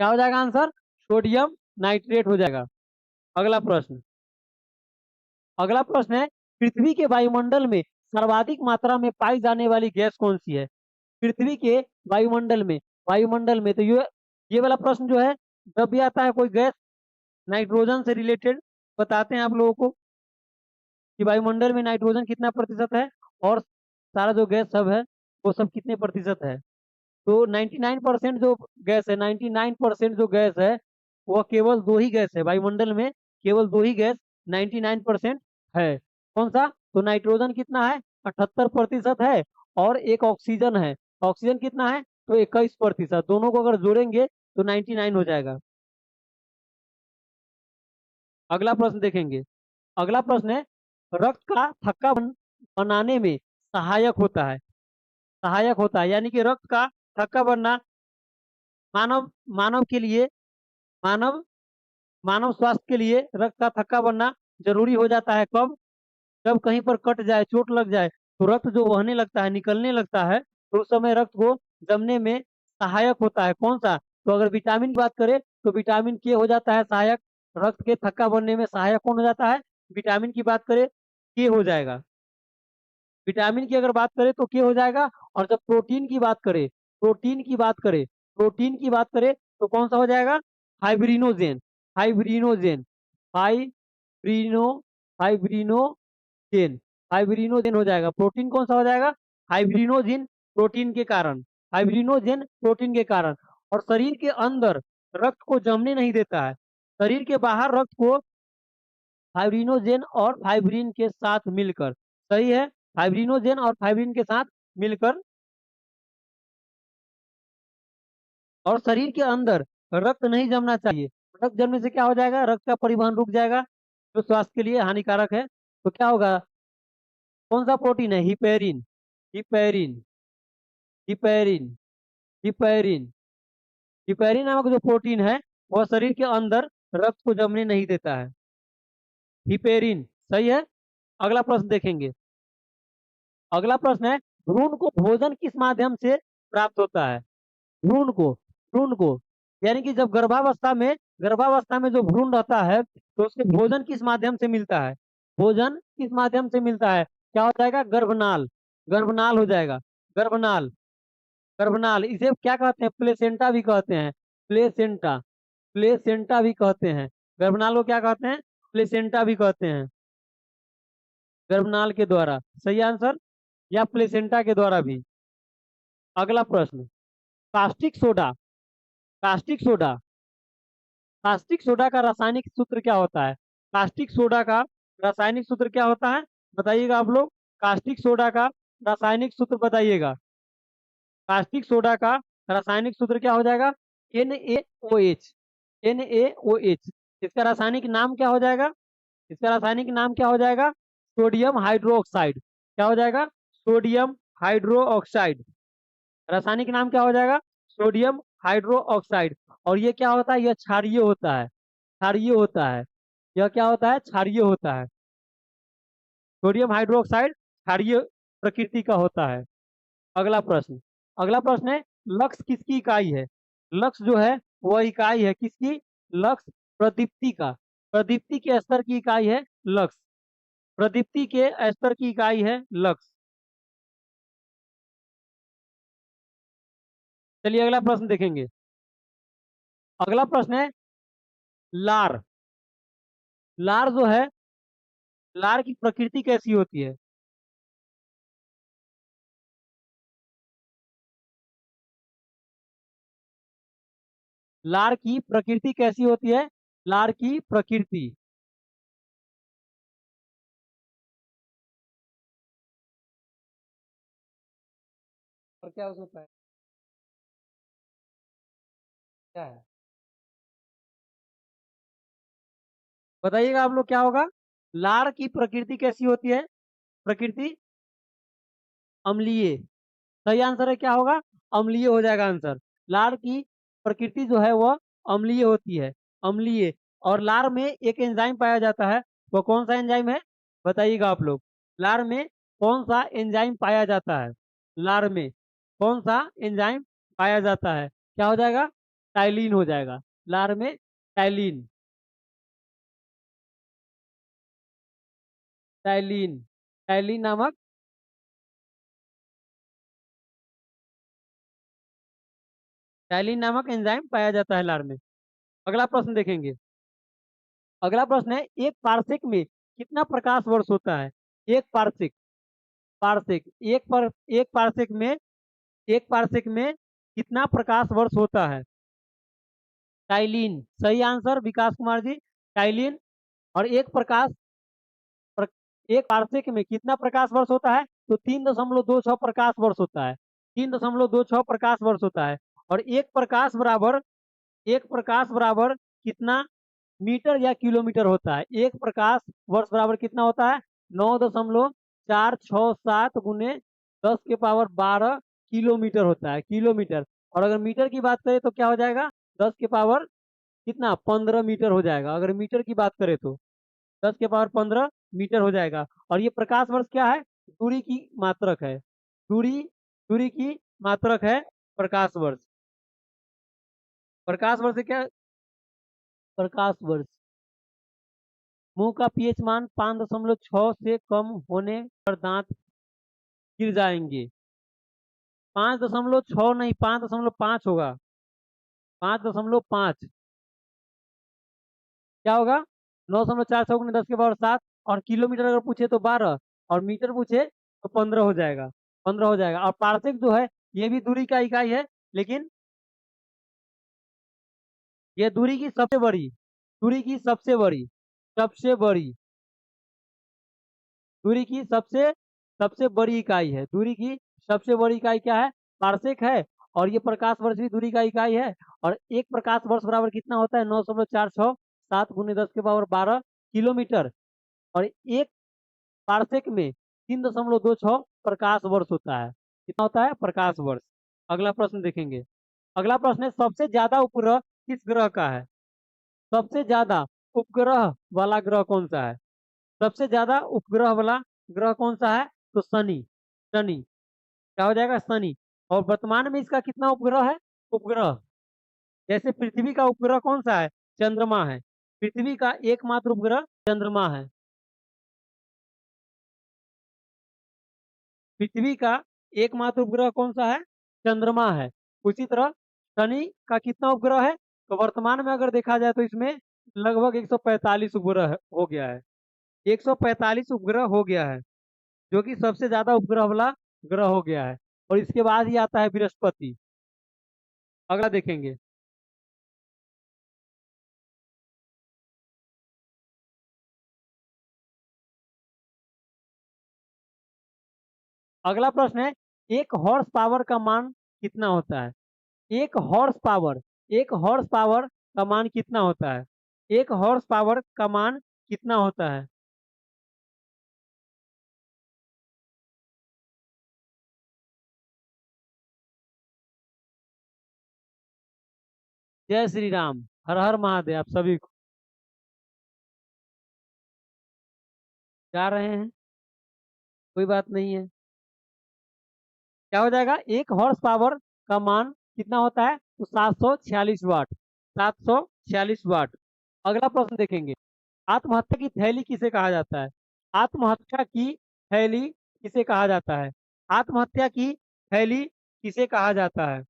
क्या हो जाएगा आंसर, सोडियम नाइट्रेट हो जाएगा। अगला प्रश्न। अगला प्रश्न है, पृथ्वी के वायुमंडल में सर्वाधिक मात्रा में पाई जाने वाली गैस कौन सी है। पृथ्वी के वायुमंडल में, वायुमंडल में, तो ये वाला प्रश्न जो है, जब भी आता है कोई गैस नाइट्रोजन से रिलेटेड, बताते हैं आप लोगों को कि वायुमंडल में नाइट्रोजन कितना प्रतिशत है और सारा जो गैस सब है वो सब कितने प्रतिशत है। तो 99% जो गैस है, 99% जो गैस है वह केवल दो ही गैस है वायुमंडल में, केवल दो ही गैस 99% है। कौन सा, तो नाइट्रोजन कितना है, 78% है, और एक ऑक्सीजन है। ऑक्सीजन कितना है, तो 21%। दोनों को अगर जोड़ेंगे तो 99 हो जाएगा। अगला प्रश्न देखेंगे। अगला प्रश्न है, रक्त का थक्का बनाने में सहायक होता है। सहायक होता है यानी कि रक्त का थक्का बनना मानव मानव के लिए, मानव मानव स्वास्थ्य के लिए रक्त का थक्का बनना जरूरी हो जाता है। कब, जब कहीं पर कट जाए, चोट लग जाए, तो रक्त जो बहने लगता है, निकलने लगता है, तो उस समय रक्त को जमने में सहायक होता है। कौन सा, तो अगर विटामिन की बात करें तो विटामिन के हो जाता है सहायक। रक्त के थक्का बनने में सहायक कौन हो जाता है, विटामिन की बात करें के हो जाएगा। विटामिन की अगर बात करें तो के हो जाएगा। और जब प्रोटीन की बात करें, प्रोटीन की बात करें, प्रोटीन की बात करें तो कौन सा हो जाएगा, फाइब्रिनोजेन। फाइब्रिनोजेन, फाइब्रिनो फाइब्रिनोजेन, फाइब्रिनोजेन हो जाएगा। प्रोटीन कौन सा हो जाएगा, फाइब्रिनोजेन, प्रोटीन के कारण, फाइब्रिनोजेन प्रोटीन के कारण। और शरीर के अंदर रक्त को जमने नहीं देता है, शरीर के बाहर रक्त को फाइब्रिनोजेन और फाइब्रिन के साथ मिलकर, सही है, फाइब्रिनोजेन और फाइब्रिन के साथ मिलकर, और शरीर के अंदर रक्त नहीं जमना चाहिए। रक्त जमने से क्या हो जाएगा, रक्त का परिवहन रुक जाएगा, जो स्वास्थ्य के लिए हानिकारक है। तो क्या होगा, कौन सा प्रोटीन है, heparin, heparin, heparin, heparin, heparin नामक जो प्रोटीन है वह शरीर के अंदर रक्त को जमने नहीं देता है। हिपेरिन, सही है। अगला प्रश्न देखेंगे। अगला प्रश्न है, भ्रूण को भोजन किस माध्यम से प्राप्त होता है। भ्रूण को, भ्रूण को, यानी कि जब गर्भावस्था में जो भ्रूण रहता है तो उसके भोजन किस माध्यम से मिलता है। भोजन किस माध्यम से मिलता है, क्या हो जाएगा, गर्भनाल, गर्भनाल हो जाएगा। गर्भनाल, गर्भनाल, इसे क्या कहते हैं, प्लेसेंटा भी कहते हैं। प्लेसेंटा, प्लेसेंटा भी कहते हैं। गर्भनाल को क्या कहते हैं, प्लेसेंटा भी कहते हैं। गर्भनाल के द्वारा, सही आंसर, या प्लेसेंटा के द्वारा भी। अगला प्रश्न, caustic soda, caustic soda, caustic soda का रासायनिक सूत्र क्या होता है। कास्टिक सोडा का रासायनिक सूत्र क्या होता है, बताइएगा आप लोग। कास्टिक सोडा का रासायनिक सूत्र बताइएगा। कास्टिक सोडा का रासायनिक सूत्र क्या हो जाएगा? NaOH। NaOH। इसका रासायनिक नाम क्या हो जाएगा? इसका रासायनिक नाम क्या हो जाएगा? Sodium hydroxide. क्या हो जाएगा? Sodium hydroxide. रासायनिक नाम क्या हो जाएगा? Sodium hydroxide. और ये क्या होता है? यह क्षारीय होता है। क्षारीय होता है। यह क्या होता है? क्षारीय होता है। सोडियम हाइड्रोक्साइड क्षारीय प्रकृति का होता है। अगला प्रश्न। अगला प्रश्न है, लक्स किसकी इकाई है? लक्स जो है वह इकाई है किसकी? लक्स प्रदीप्ति का। प्रदीप्ति के स्तर की इकाई है लक्स। प्रदीप्ति के स्तर की इकाई है लक्स। चलिए अगला प्रश्न देखेंगे। अगला प्रश्न है, लार। लार जो है, लार की प्रकृति कैसी होती है? लार की प्रकृति कैसी होती है? लार की प्रकृति। और क्या उसमें क्या है? बताइएगा आप लोग क्या होगा? लार की प्रकृति कैसी होती है? प्रकृति अम्लीय। सही आंसर है क्या होगा? अम्लीय हो जाएगा आंसर। लार की प्रकृति जो है वह अम्लीय होती है। अम्लीय। और लार में एक एंजाइम पाया जाता है। वो कौन सा एंजाइम है? बताइएगा आप लोग। लार में कौन सा एंजाइम पाया जाता है? लार में कौन सा एंजाइम पाया जाता है? क्या हो जाएगा? टाइलिन हो जाएगा। लार में टाइलिन। टाइलिन। टाइलिन नामक टाइलिन नामक एंजाइम पाया जाता है लार में। अगला प्रश्न देखेंगे। अगला प्रश्न है, एक पारसेक में कितना प्रकाश वर्ष होता है? एक पारसेक। पारसेक एक पारसेक में, एक पारसेक में कितना प्रकाश वर्ष होता है? टाइलिन। सही आंसर विकास कुमार जी। टाइलिन। और प्र, एक पारसेक में कितना प्रकाश वर्ष होता है? तो 3.26 प्रकाश वर्ष होता है। 3.26 प्रकाश वर्ष होता है। और एक प्रकाश बराबर कितना मीटर या किलोमीटर होता है? एक प्रकाश वर्ष बराबर कितना होता है? 9.467 गुने 10 के पावर 12 किलोमीटर होता है। किलोमीटर। और अगर मीटर की बात करें तो क्या हो जाएगा? 10 के पावर कितना? 15 मीटर हो जाएगा। अगर मीटर की बात करें तो 10 के पावर 15 मीटर हो जाएगा। और ये प्रकाश वर्ष क्या है? दूरी की मात्रक है। दूरी दूरी की मात्रक है प्रकाश वर्ष। प्रकाश वर्ष से क्या? प्रकाश वर्ष। मुंह का पीएच मान 5.6 से कम होने पर दांत गिर जाएंगे। 5.6 नहीं, 5.5 होगा। 5.5 क्या होगा? 9.4 10 के पावर 7। और किलोमीटर अगर पूछे तो 12। और मीटर पूछे तो 15 हो जाएगा। 15 हो जाएगा। और पारसेक जो है ये भी दूरी का इकाई है, लेकिन ये दूरी की सबसे बड़ी, दूरी की सबसे बड़ी, सबसे बड़ी, दूरी की सबसे सबसे बड़ी इकाई है। दूरी की सबसे बड़ी इकाई क्या है? पारसेक है। और ये प्रकाश वर्ष भी दूरी का इकाई है। और एक प्रकाश वर्ष बराबर कितना होता है? 9.467 गुने 10 के पावर 12 किलोमीटर। और एक पारसेक में 3.26 प्रकाश वर्ष होता है। कितना होता है? प्रकाश वर्ष। अगला प्रश्न देखेंगे। अगला प्रश्न है, सबसे ज्यादा उपग्रह किस ग्रह का है? सबसे ज्यादा उपग्रह वाला ग्रह कौन सा है? सबसे ज्यादा उपग्रह वाला ग्रह कौन सा है? तो शनि। शनि। क्या हो जाएगा? शनि। और वर्तमान में इसका कितना उपग्रह है? उपग्रह। जैसे पृथ्वी का उपग्रह कौन सा है? चंद्रमा है। पृथ्वी का एकमात्र उपग्रह चंद्रमा है। पृथ्वी का एकमात्र उपग्रह कौन सा है? चंद्रमा है। उसी तरह शनि का कितना उपग्रह है? तो वर्तमान में अगर देखा जाए तो इसमें लगभग 145 उपग्रह हो गया है। 145 उपग्रह हो गया है, जो कि सबसे ज्यादा उपग्रह वाला ग्रह हो गया है। और इसके बाद ही आता है बृहस्पति। अगला देखेंगे। अगला प्रश्न है, एक हॉर्स पावर का मान कितना होता है? एक हॉर्स पावर, एक हॉर्स पावर का मान कितना होता है? एक हॉर्स पावर का मान कितना होता है? जय श्री राम, हर हर महादेव आप सभी को। जा रहे हैं, कोई बात नहीं है। क्या हो जाएगा? एक हॉर्स पावर का मान कितना होता है? तो 746 वाट, 746 वाट। अगला प्रश्न देखेंगे, आत्महत्या की थैली किसे कहा जाता है? आत्महत्या की थैली किसे कहा जाता है? आत्महत्या की थैली किसे कहा जाता है?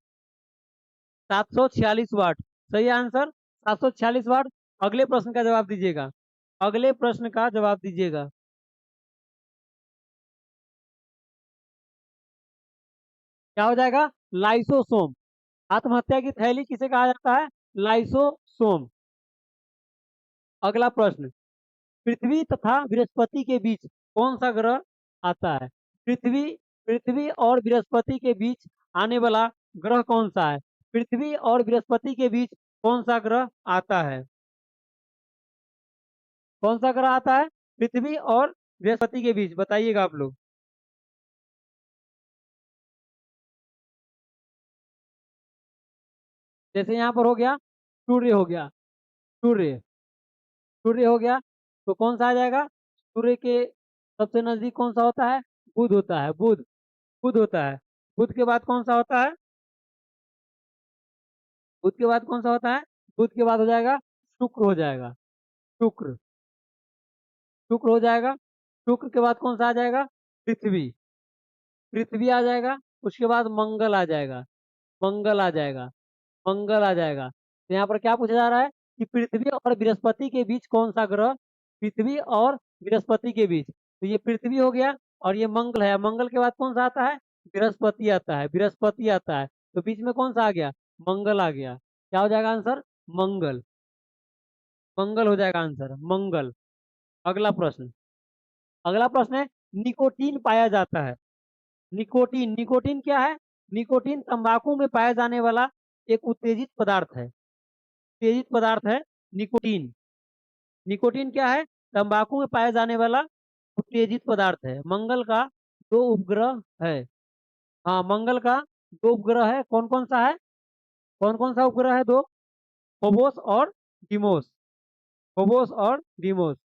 746 वाट सही आंसर, 746 वाट। अगले प्रश्न का जवाब दीजिएगा, अगले प्रश्न का जवाब दीजिएगा। क्या हो जाएगा? लाइसोसोम। आत्महत्या की थैली किसे कहा जाता है? लाइसोसोम। अगला प्रश्न, पृथ्वी तथा बृहस्पति के बीच कौन सा ग्रह आता है? पृथ्वी, पृथ्वी और बृहस्पति के बीच आने वाला ग्रह कौन सा है? पृथ्वी और बृहस्पति के बीच कौन सा ग्रह आता है? कौन सा ग्रह आता है पृथ्वी और बृहस्पति के बीच? बताइएगा आप लोग। जैसे यहाँ पर हो गया, सूर्य हो गया, सूर्य, सूर्य हो गया, तो कौन सा आ जाएगा? सूर्य के सबसे नजदीक कौन सा होता है? बुध होता है, बुध, बुध होता है। बुध के बाद कौन सा होता है? बुध के बाद कौन सा होता है? बुध के बाद हो जाएगा शुक्र, हो जाएगा शुक्र, शुक्र हो जाएगा। शुक्र के बाद कौन सा आ जाएगा? पृथ्वी, पृथ्वी आ जाएगा। उसके बाद मंगल आ जाएगा, मंगल आ जाएगा, मंगल आ जाएगा। तो यहाँ पर क्या पूछा जा रहा है कि पृथ्वी और बृहस्पति के बीच कौन सा ग्रह, पृथ्वी और बृहस्पति के बीच, तो ये पृथ्वी हो गया और ये मंगल है। मंगल के बाद कौन सा आता है? बृहस्पति आता है, बृहस्पति आता है। तो बीच में कौन सा आ गया? मंगल आ गया। क्या हो जाएगा आंसर? मंगल, मंगल हो जाएगा आंसर, मंगल। अगला प्रश्न, अगला प्रश्न है, निकोटीन पाया जाता है। निकोटीन, निकोटीन क्या है? निकोटीन तंबाकू में पाया जाने वाला एक उत्तेजित पदार्थ है, उत्तेजित पदार्थ है निकोटीन। निकोटीन क्या है? तंबाकू में पाया जाने वाला उत्तेजित पदार्थ है। मंगल का दो उपग्रह है। हाँ, मंगल का दो उपग्रह है, कौन कौन सा है? कौन कौन सा उपग्रह है? दो, फोबोस और डिमोस, फोबोस और डिमोस।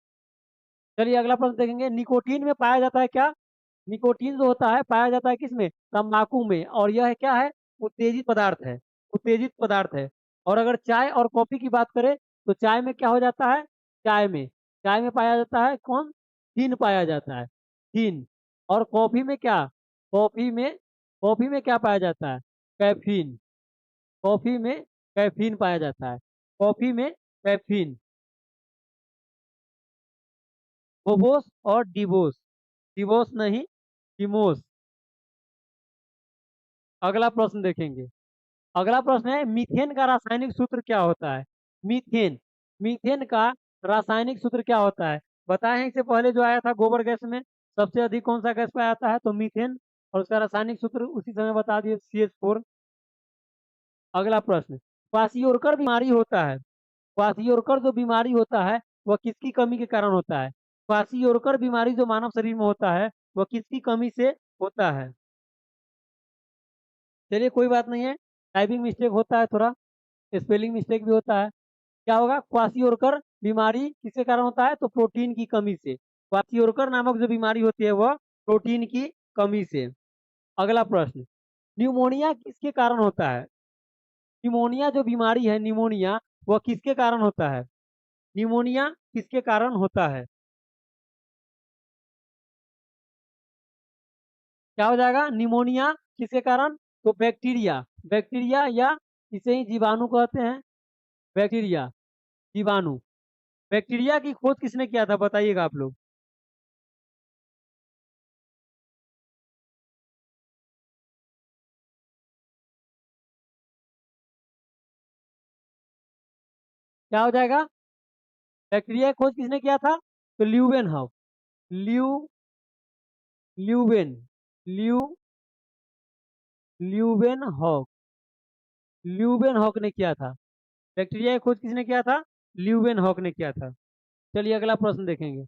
चलिए अगला प्रश्न देखेंगे, निकोटीन में पाया जाता है क्या? निकोटीन जो होता है पाया जाता है किसमें? तंबाकू में। और यह क्या है? उत्तेजित पदार्थ है, उत्तेजित पदार्थ है। और अगर चाय और कॉफी की बात करें तो चाय में क्या हो जाता है? चाय में, चाय में पाया जाता है कौन? तीन पाया जाता है, तीन। और कॉफी में क्या? कॉफी में, कॉफी में क्या पाया जाता है? कैफीन, कॉफी में कैफीन पाया जाता है, कॉफी में कैफीन। फोबोस और डिवोस, डिवोस नहीं, डिमोस। अगला प्रश्न देखेंगे, अगला प्रश्न है, मीथेन का रासायनिक सूत्र क्या होता है? मीथेन, मीथेन का रासायनिक सूत्र क्या होता है? बताए हैं इससे पहले जो आया था गोबर गैस में सबसे अधिक कौन सा गैस पाया जाता है? तो मीथेन। और उसका रासायनिक सूत्र उसी समय बता दिए, CH4। अगला प्रश्न, क्वाशियोरकर बीमारी होता है, क्वाशियोरकर जो बीमारी होता है वह किसकी कमी के कारण होता है? क्वाशियोरकर बीमारी जो मानव शरीर में होता है वह किसकी कमी से होता है? चलिए कोई बात नहीं है, टाइपिंग मिस्टेक होता है थोड़ा, स्पेलिंग मिस्टेक भी होता है। क्या होगा? क्वाशियोरकर बीमारी किसके कारण होता है? तो प्रोटीन की कमी से। क्वाशियोरकर नामक जो बीमारी होती है वह प्रोटीन की कमी से। अगला प्रश्न, न्यूमोनिया किसके कारण होता है? न्यूमोनिया जो बीमारी है, न्यूमोनिया, वह किसके कारण होता है? न्यूमोनिया किसके कारण होता है? क्या हो जाएगा? निमोनिया किसके कारण? तो बैक्टीरिया, बैक्टीरिया या इसे ही जीवाणु कहते हैं, बैक्टीरिया, जीवाणु। बैक्टीरिया की खोज किसने किया था? बताइएगा आप लोग। क्या हो जाएगा? बैक्टीरिया की खोज किसने किया था? तो ल्यूवेन हाउ, ल्यू, ल्यूवेन, ल्यू ल्यूवेनहॉक ल्यूवेनहॉक ने किया था। बैक्टीरिया की खोज किसने किया था? ल्यूवेनहॉक ने किया था। चलिए अगला प्रश्न देखेंगे।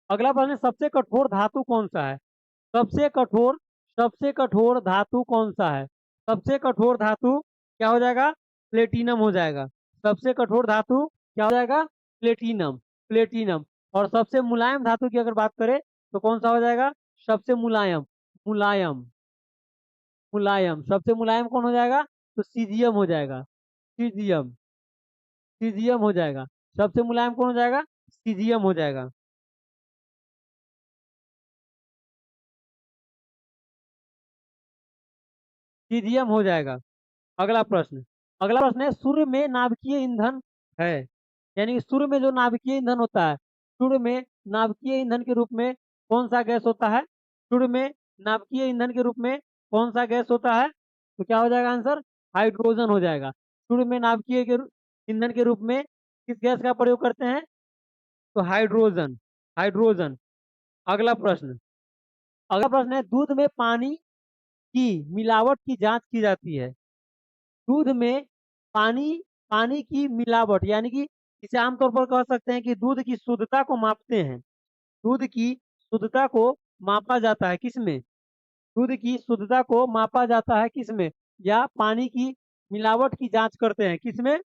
अगला प्रश्न है, सबसे कठोर धातु कौन सा है? सबसे कठोर सबसे कठोर धातु कौन सा है? सबसे कठोर धातु क्या हो जाएगा? प्लेटिनम हो जाएगा। सबसे कठोर धातु क्या हो जाएगा? प्लेटिनम। प्लेटिनम। और सबसे मुलायम धातु की अगर बात करें तो कौन सा हो जाएगा? सबसे मुलायम। मुलायम। मुलायम सबसे मुलायम कौन हो जाएगा? तो सीजियम हो जाएगा। सीजियम। सीजियम हो जाएगा। सबसे मुलायम कौन हो जाएगा? सीजियम हो जाएगा। सीजियम हो जाएगा। अगला प्रश्न। अगला प्रश्न है, सूर्य में नाभिकीय ईंधन है, यानी कि सूर्य में जो नाभिकीय ईंधन होता है, सूर्य में नाभिकीय ईंधन के रूप में कौन सा गैस होता है? सूर्य में नाभिकीय ईंधन के रूप में कौन सा गैस होता है? तो क्या हो जाएगा आंसर? हाइड्रोजन हो जाएगा। सूर्य में नाभिकीय ईंधन के रूप में किस गैस का प्रयोग करते हैं? तो हाइड्रोजन। हाइड्रोजन। अगला प्रश्न। अगला प्रश्न है, दूध में पानी की मिलावट की जांच की जाती है। दूध में पानी पानी की मिलावट, यानी कि इसे आमतौर पर कह सकते हैं कि दूध की शुद्धता को मापते हैं। दूध की शुद्धता को मापा जाता है किसमें? दूध की शुद्धता को मापा जाता है किसमें? या पानी की मिलावट की जांच करते हैं किसमें?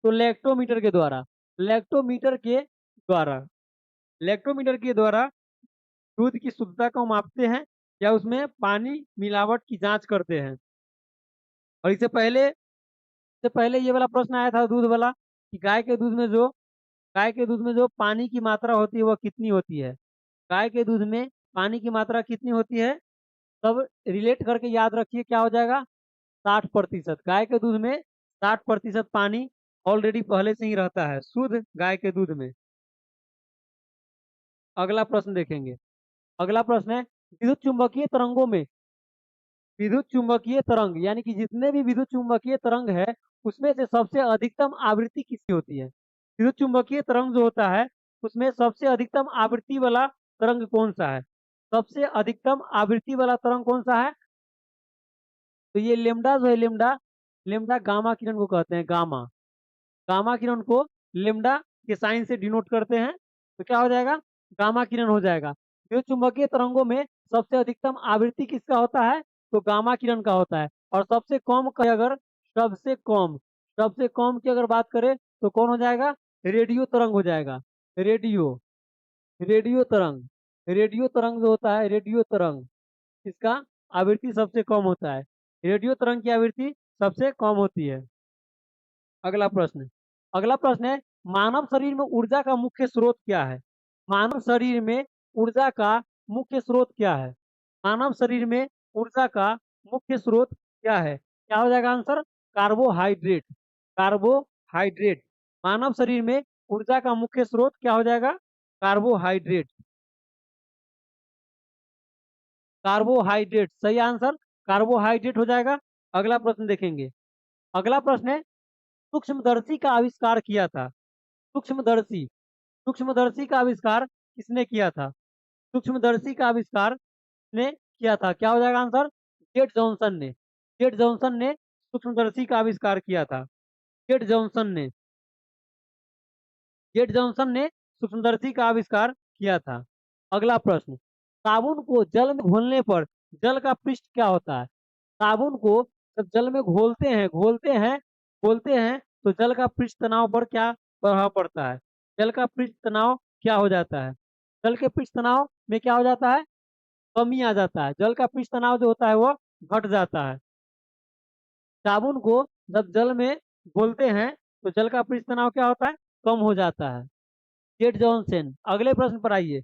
तो लैक्टोमीटर के द्वारा। लैक्टोमीटर के द्वारा। लैक्टोमीटर के द्वारा दूध की शुद्धता को मापते हैं या उसमें पानी मिलावट की जांच करते हैं। और इससे पहले ये वाला प्रश्न आया था दूध वाला, कि गाय के दूध में जो पानी की मात्रा होती है वह कितनी होती है? गाय के दूध में पानी की मात्रा कितनी होती है? सब रिलेट करके याद रखिए, क्या हो जाएगा? 60%। गाय के दूध में 60% पानी ऑलरेडी पहले से ही रहता है शुद्ध गाय के दूध में। अगला प्रश्न देखेंगे। अगला प्रश्न है, विद्युत चुंबकीय तरंगों में विद्युत चुंबकीय तरंग, यानी कि जितने भी विद्युत चुंबकीय तरंग है उसमें से सबसे अधिकतम आवृत्ति किसकी होती है? विद्युत चुंबकीय तरंग जो होता है उसमें सबसे अधिकतम आवृत्ति वाला तरंग कौन सा है? सबसे अधिकतम आवृत्ति वाला तरंग कौन सा है? तो ये लेमडा जो है, लेमडा लेमडा गामा किरण को कहते हैं। गामा। गामा किरण को लेमडा के साइन से डिनोट करते हैं। तो क्या हो जाएगा? गामा किरण हो जाएगा। विद्युत चुंबकीय तरंगों में सबसे अधिकतम आवृत्ति किसका होता है? तो गामा किरण का होता है। और सबसे कम का अगर सबसे कम की अगर बात करें तो कौन हो जाएगा? रेडियो तरंग हो जाएगा। रेडियो। रेडियो तरंग। रेडियो तरंग जो होता है, रेडियो तरंग, इसका आवृत्ति सबसे कम होता है। रेडियो तरंग की आवृत्ति सबसे कम होती है। अगला प्रश्न। अगला प्रश्न है, मानव शरीर में ऊर्जा का मुख्य स्रोत क्या है? मानव शरीर में ऊर्जा का मुख्य स्रोत क्या है? मानव शरीर में ऊर्जा का मुख्य स्रोत क्या है? क्या हो जाएगा आंसर? कार्बोहाइड्रेट। कार्बोहाइड्रेट। मानव शरीर में ऊर्जा का मुख्य स्रोत क्या हो जाएगा? कार्बोहाइड्रेट। कार्बोहाइड्रेट सही आंसर। कार्बोहाइड्रेट हो जाएगा। अगला प्रश्न देखेंगे। अगला प्रश्न है, सूक्ष्मदर्शी का आविष्कार किया था। सूक्ष्मदर्शी। सूक्ष्मदर्शी का आविष्कार किसने किया था? सूक्ष्मदर्शी का आविष्कार ने किया था। क्या हो जाएगा आंसर? जेड जॉनसन ने। जेड जॉनसन ने सूक्ष्मदर्शी का आविष्कार किया था। जेड जॉनसन ने। जेड जॉनसन ने सूक्ष्मदर्शी का आविष्कार किया था। अगला प्रश्न। साबुन को जल में घोलने पर जल का पृष्ठ क्या होता है? साबुन को जब जल में घोलते हैं तो जल का पृष्ठ तनाव पर क्या प्रभाव पड़ता है? जल का पृष्ठ तनाव क्या हो जाता है? जल के पृष्ठ तनाव में क्या हो जाता है? कमी आ जाता है। जल का पृष्ठ तनाव जो होता है वो घट जाता है। साबुन को जब जल में घोलते हैं तो जल का पृष्ठ तनाव क्या होता है? कम हो जाता है। Jet Johnson. अगले प्रश्न पर आइए।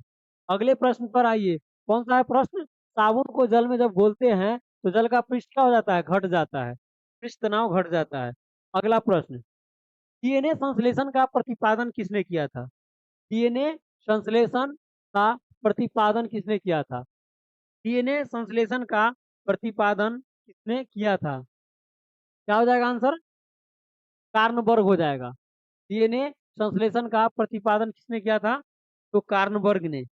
अगले प्रश्न पर आइए। कौन सा है प्रश्न? साबुन को जल में जब घोलते हैं तो जल का पृष्ठ क्या हो जाता है? घट जाता है। पृष्ठ तनाव घट जाता है। अगला प्रश्न। डीएनए संश्लेषण का प्रतिपादन किसने किया था? डीएनए संश्लेषण का प्रतिपादन किसने किया था? डीएनए संश्लेषण का प्रतिपादन किसने किया था? क्या हो जाएगा आंसर? कार्नबर्ग हो जाएगा। डीएनए संश्लेषण का प्रतिपादन किसने किया था? तो कार्नबर्ग ने।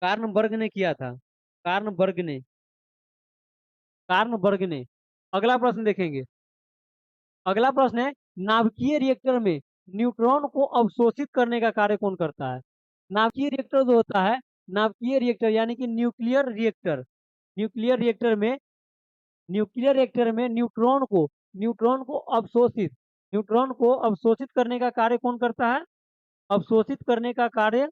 कार्नबर्ग ने किया था, कार्नबर्ग ने, कार्नबर्ग ने। अगला प्रश्न देखेंगे। अगला प्रश्न है, नाभिकीय रिएक्टर में न्यूट्रॉन को अवशोषित करने का कार्य कौन करता है? नाभिकीय रिएक्टर जो होता है, नाभिकीय रिएक्टर यानी कि न्यूक्लियर रिएक्टर, न्यूक्लियर रिएक्टर में, न्यूक्लियर रिएक्टर में न्यूट्रॉन को अवशोषित, न्यूट्रॉन को अवशोषित करने का कार्य कौन करता है? अवशोषित करने का कार्य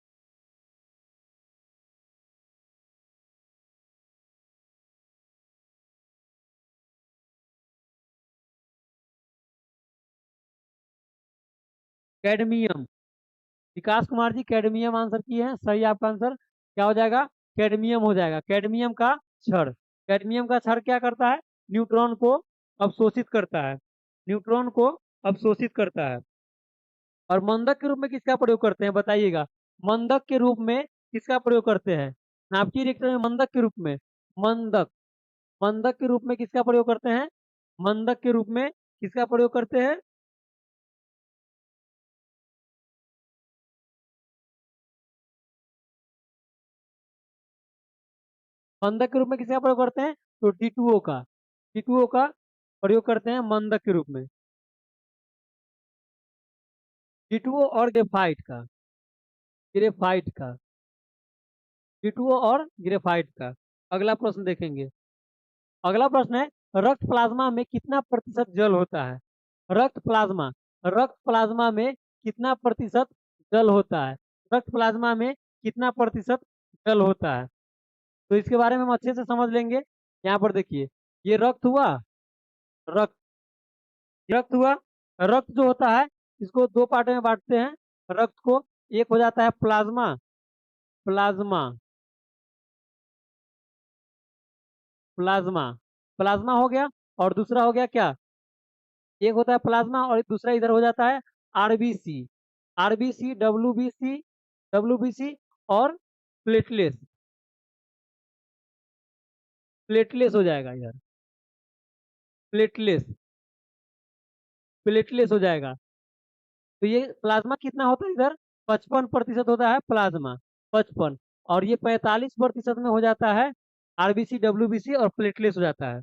कैडमियम। विकास कुमार जी कैडमियम आंसर किए हैं, सही आपका आंसर क्या हो जाएगा? कैडमियम हो जाएगा। कैडमियम का क्षण, कैडमियम का क्षण क्या करता है? न्यूट्रॉन को अवशोषित करता है, न्यूट्रॉन को अवशोषित करता है। और मंदक के रूप में किसका प्रयोग करते हैं बताइएगा? मंदक के रूप में किसका प्रयोग करते हैं? नाभिकीय रिएक्टर में मंदक के रूप में, मंदक, मंदक के रूप में किसका प्रयोग करते हैं? मंदक के रूप में किसका प्रयोग करते हैं? मंदक के रूप में किसका प्रयोग करते हैं? तो D2O का, D2O का प्रयोग करते हैं मंदक के रूप में। D2O और ग्रेफाइट का, ग्रेफाइट का, D2O और ग्रेफाइट का। अगला प्रश्न देखेंगे। अगला प्रश्न है, रक्त प्लाज्मा में कितना प्रतिशत जल होता है? रक्त प्लाज्मा, रक्त प्लाज्मा में कितना प्रतिशत जल होता है? रक्त प्लाज्मा में कितना प्रतिशत जल होता है? तो इसके बारे में हम अच्छे से समझ लेंगे। यहाँ पर देखिए, ये रक्त हुआ, रक्त, रक्त हुआ। रक्त जो होता है इसको दो पार्ट में बांटते हैं रक्त को। एक हो जाता है प्लाज्मा, प्लाज्मा, प्लाज्मा, प्लाज्मा हो गया। और दूसरा हो गया क्या? एक होता है प्लाज्मा और दूसरा इधर हो जाता है आरबीसी, आरबीसी, डब्ल्यूबीसी, डब्ल्यूबीसी और प्लेटलेस, प्लेटलेस हो जाएगा इधर, प्लेटलेस, प्लेटलेस हो जाएगा। तो ये प्लाज्मा कितना होता है इधर? 55% होता है प्लाज्मा, 55। और ये 45% में हो जाता है आरबीसी, डब्ल्यूबीसी और प्लेटलेस हो जाता है,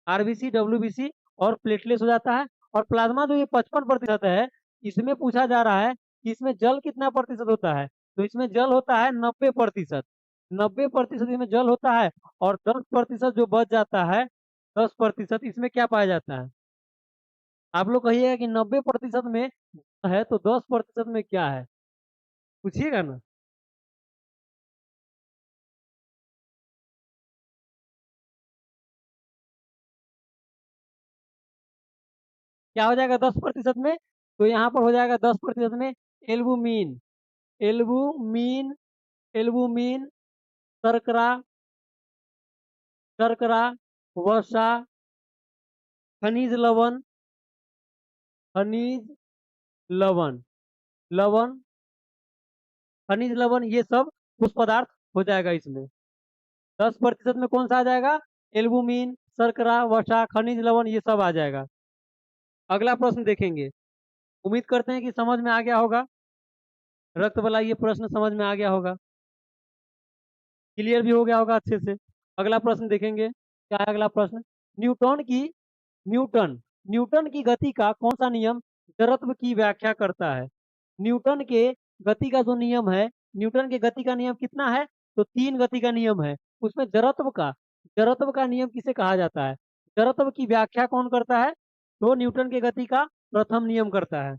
आरबीसी, डब्ल्यूबीसी और प्लेटलेस हो जाता है। और प्लाज्मा जो ये 55% है, इसमें पूछा जा रहा है कि इसमें जल कितना प्रतिशत होता है? तो इसमें जल होता है 90%, 90% इसमें जल होता है। और 10% जो बच जाता है, 10% इसमें क्या पाया जाता है? आप लोग कहिएगा कि 90% में है तो 10% में क्या है? पूछिएगा ना। क्या हो जाएगा 10% में? तो यहाँ पर हो जाएगा 10% में एल्बुमिन, एल्बुमिन, एल्बुमिन, शर्करा, शर्करा, वसा, खनिज लवण, खनिज लवण, लवण, खनिज लवण, ये सब कुछ पदार्थ हो जाएगा इसमें। 10% में कौन सा आ जाएगा? एल्बुमिन, शर्करा, वसा, खनिज लवण, ये सब आ जाएगा। अगला प्रश्न देखेंगे। उम्मीद करते हैं कि समझ में आ गया होगा, रक्त वाला ये प्रश्न समझ में आ गया होगा, क्लियर भी हो गया होगा अच्छे से। अगला प्रश्न देखेंगे, क्या है अगला प्रश्न? न्यूटन की, न्यूटन, न्यूटन की गति का कौन सा नियम जड़त्व की व्याख्या करता है? न्यूटन के गति का जो नियम है, न्यूटन के गति का नियम कितना है? तो 3 गति का नियम है। उसमें जड़त्व का, जड़त्व का नियम किसे कहा जाता है? जड़त्व की व्याख्या कौन करता है? तो न्यूटन के गति का प्रथम नियम करता है।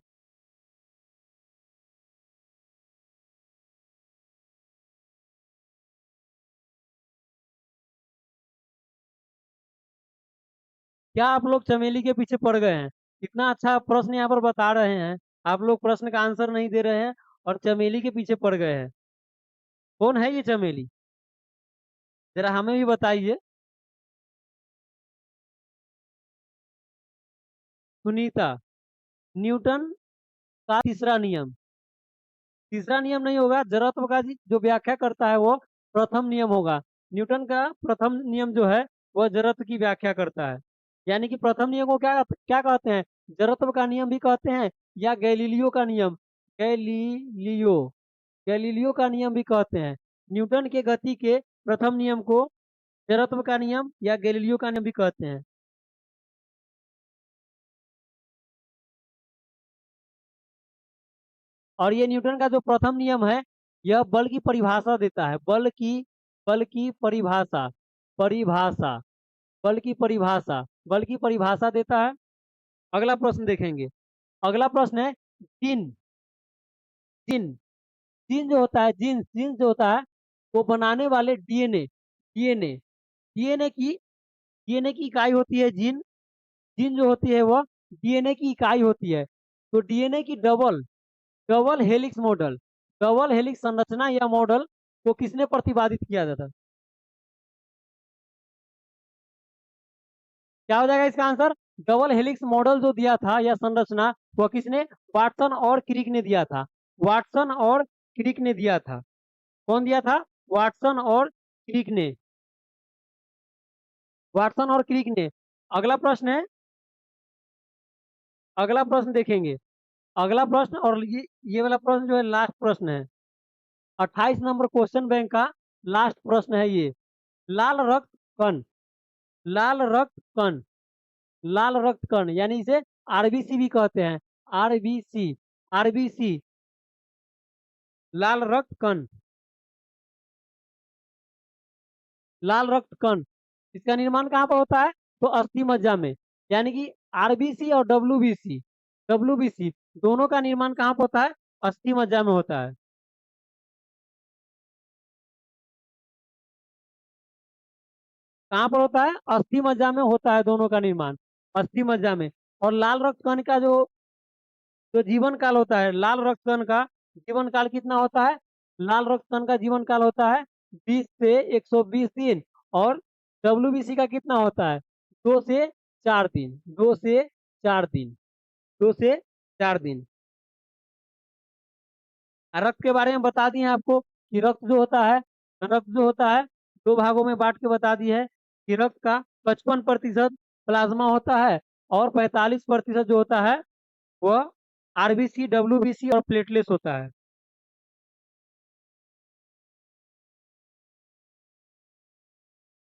क्या आप लोग चमेली के पीछे पड़ गए हैं? इतना अच्छा प्रश्न यहाँ पर बता रहे हैं, आप लोग प्रश्न का आंसर नहीं दे रहे हैं और चमेली के पीछे पड़ गए हैं। कौन है ये चमेली? जरा हमें भी बताइए। सुनीता। न्यूटन का तीसरा नियम, तीसरा नियम नहीं होगा, जड़त्व का जो व्याख्या करता है वो प्रथम नियम होगा। न्यूटन का प्रथम नियम जो है वह जड़त्व की व्याख्या करता है। यानी कि प्रथम नियम को क्या क्या कहते हैं? जड़त्व का नियम भी कहते हैं, या गैलीलियो का नियम, गैलीलियो, गैलीलियो का नियम भी कहते हैं। न्यूटन के गति के प्रथम नियम को जड़त्व का नियम या गैलीलियो का नियम भी कहते हैं। और ये न्यूटन का जो प्रथम नियम है, यह बल की परिभाषा देता है। बल की परिभाषा परिभाषा बल की परिभाषा बल की परिभाषा देता है। अगला प्रश्न देखेंगे। अगला प्रश्न है जीन। जीन जीन जो होता है, जीन्स जीन्स जो होता है, वो बनाने वाले डीएनए डीएनए डीएनए की डीएनए की इकाई होती है जीन। जीन जो होती है वह डीएनए की इकाई होती है। तो डीएनए की double double helix model, double helix संरचना या मॉडल को किसने प्रतिपादित किया था? क्या हो जाएगा इसका आंसर? डबल हेलिक्स मॉडल जो दिया था या संरचना, वह किसने? वाटसन और क्रिक ने दिया था। वाटसन और क्रिक ने दिया था। कौन दिया था? वाटसन और क्रिक ने। वाटसन और क्रिक ने। अगला प्रश्न है, अगला प्रश्न देखेंगे। अगला प्रश्न, और ये वाला प्रश्न जो है लास्ट प्रश्न है। 28 नंबर क्वेश्चन बैंक का लास्ट प्रश्न है ये। लाल रक्त कण, लाल रक्त कण, लाल रक्त कण यानी इसे आरबीसी भी कहते हैं। आरबीसी, आरबीसी, लाल रक्त कण, लाल रक्त कण, इसका निर्माण कहाँ पर होता है? तो अस्थि मज्जा में। यानी कि आरबीसी और डब्ल्यूबीसी, डब्ल्यूबीसी दोनों का निर्माण कहाँ पर होता है? अस्थि मज्जा में होता है। कहाँ पर होता है? अस्थि मज्जा में होता है दोनों का निर्माण, अस्थि मज्जा में। और लाल रक्त कण का जो जो जीवन काल होता है, लाल रक्त कण का जीवन काल कितना होता है? लाल रक्त कण का जीवन काल होता है 20 से 120 दिन। और डब्ल्यूबीसी का कितना होता है? 2 से 4 दिन, 2 से 4 दिन, 2 से 4 दिन। रक्त के बारे में बता दिए आपको कि रक्त जो होता है, रक्त जो होता है दो भागों में बांट के बता दी है कि रक्त का 55% प्लाज्मा होता है और 45% जो होता है वह आरबीसी, डब्ल्यूबीसी और प्लेटलेट्स होता है।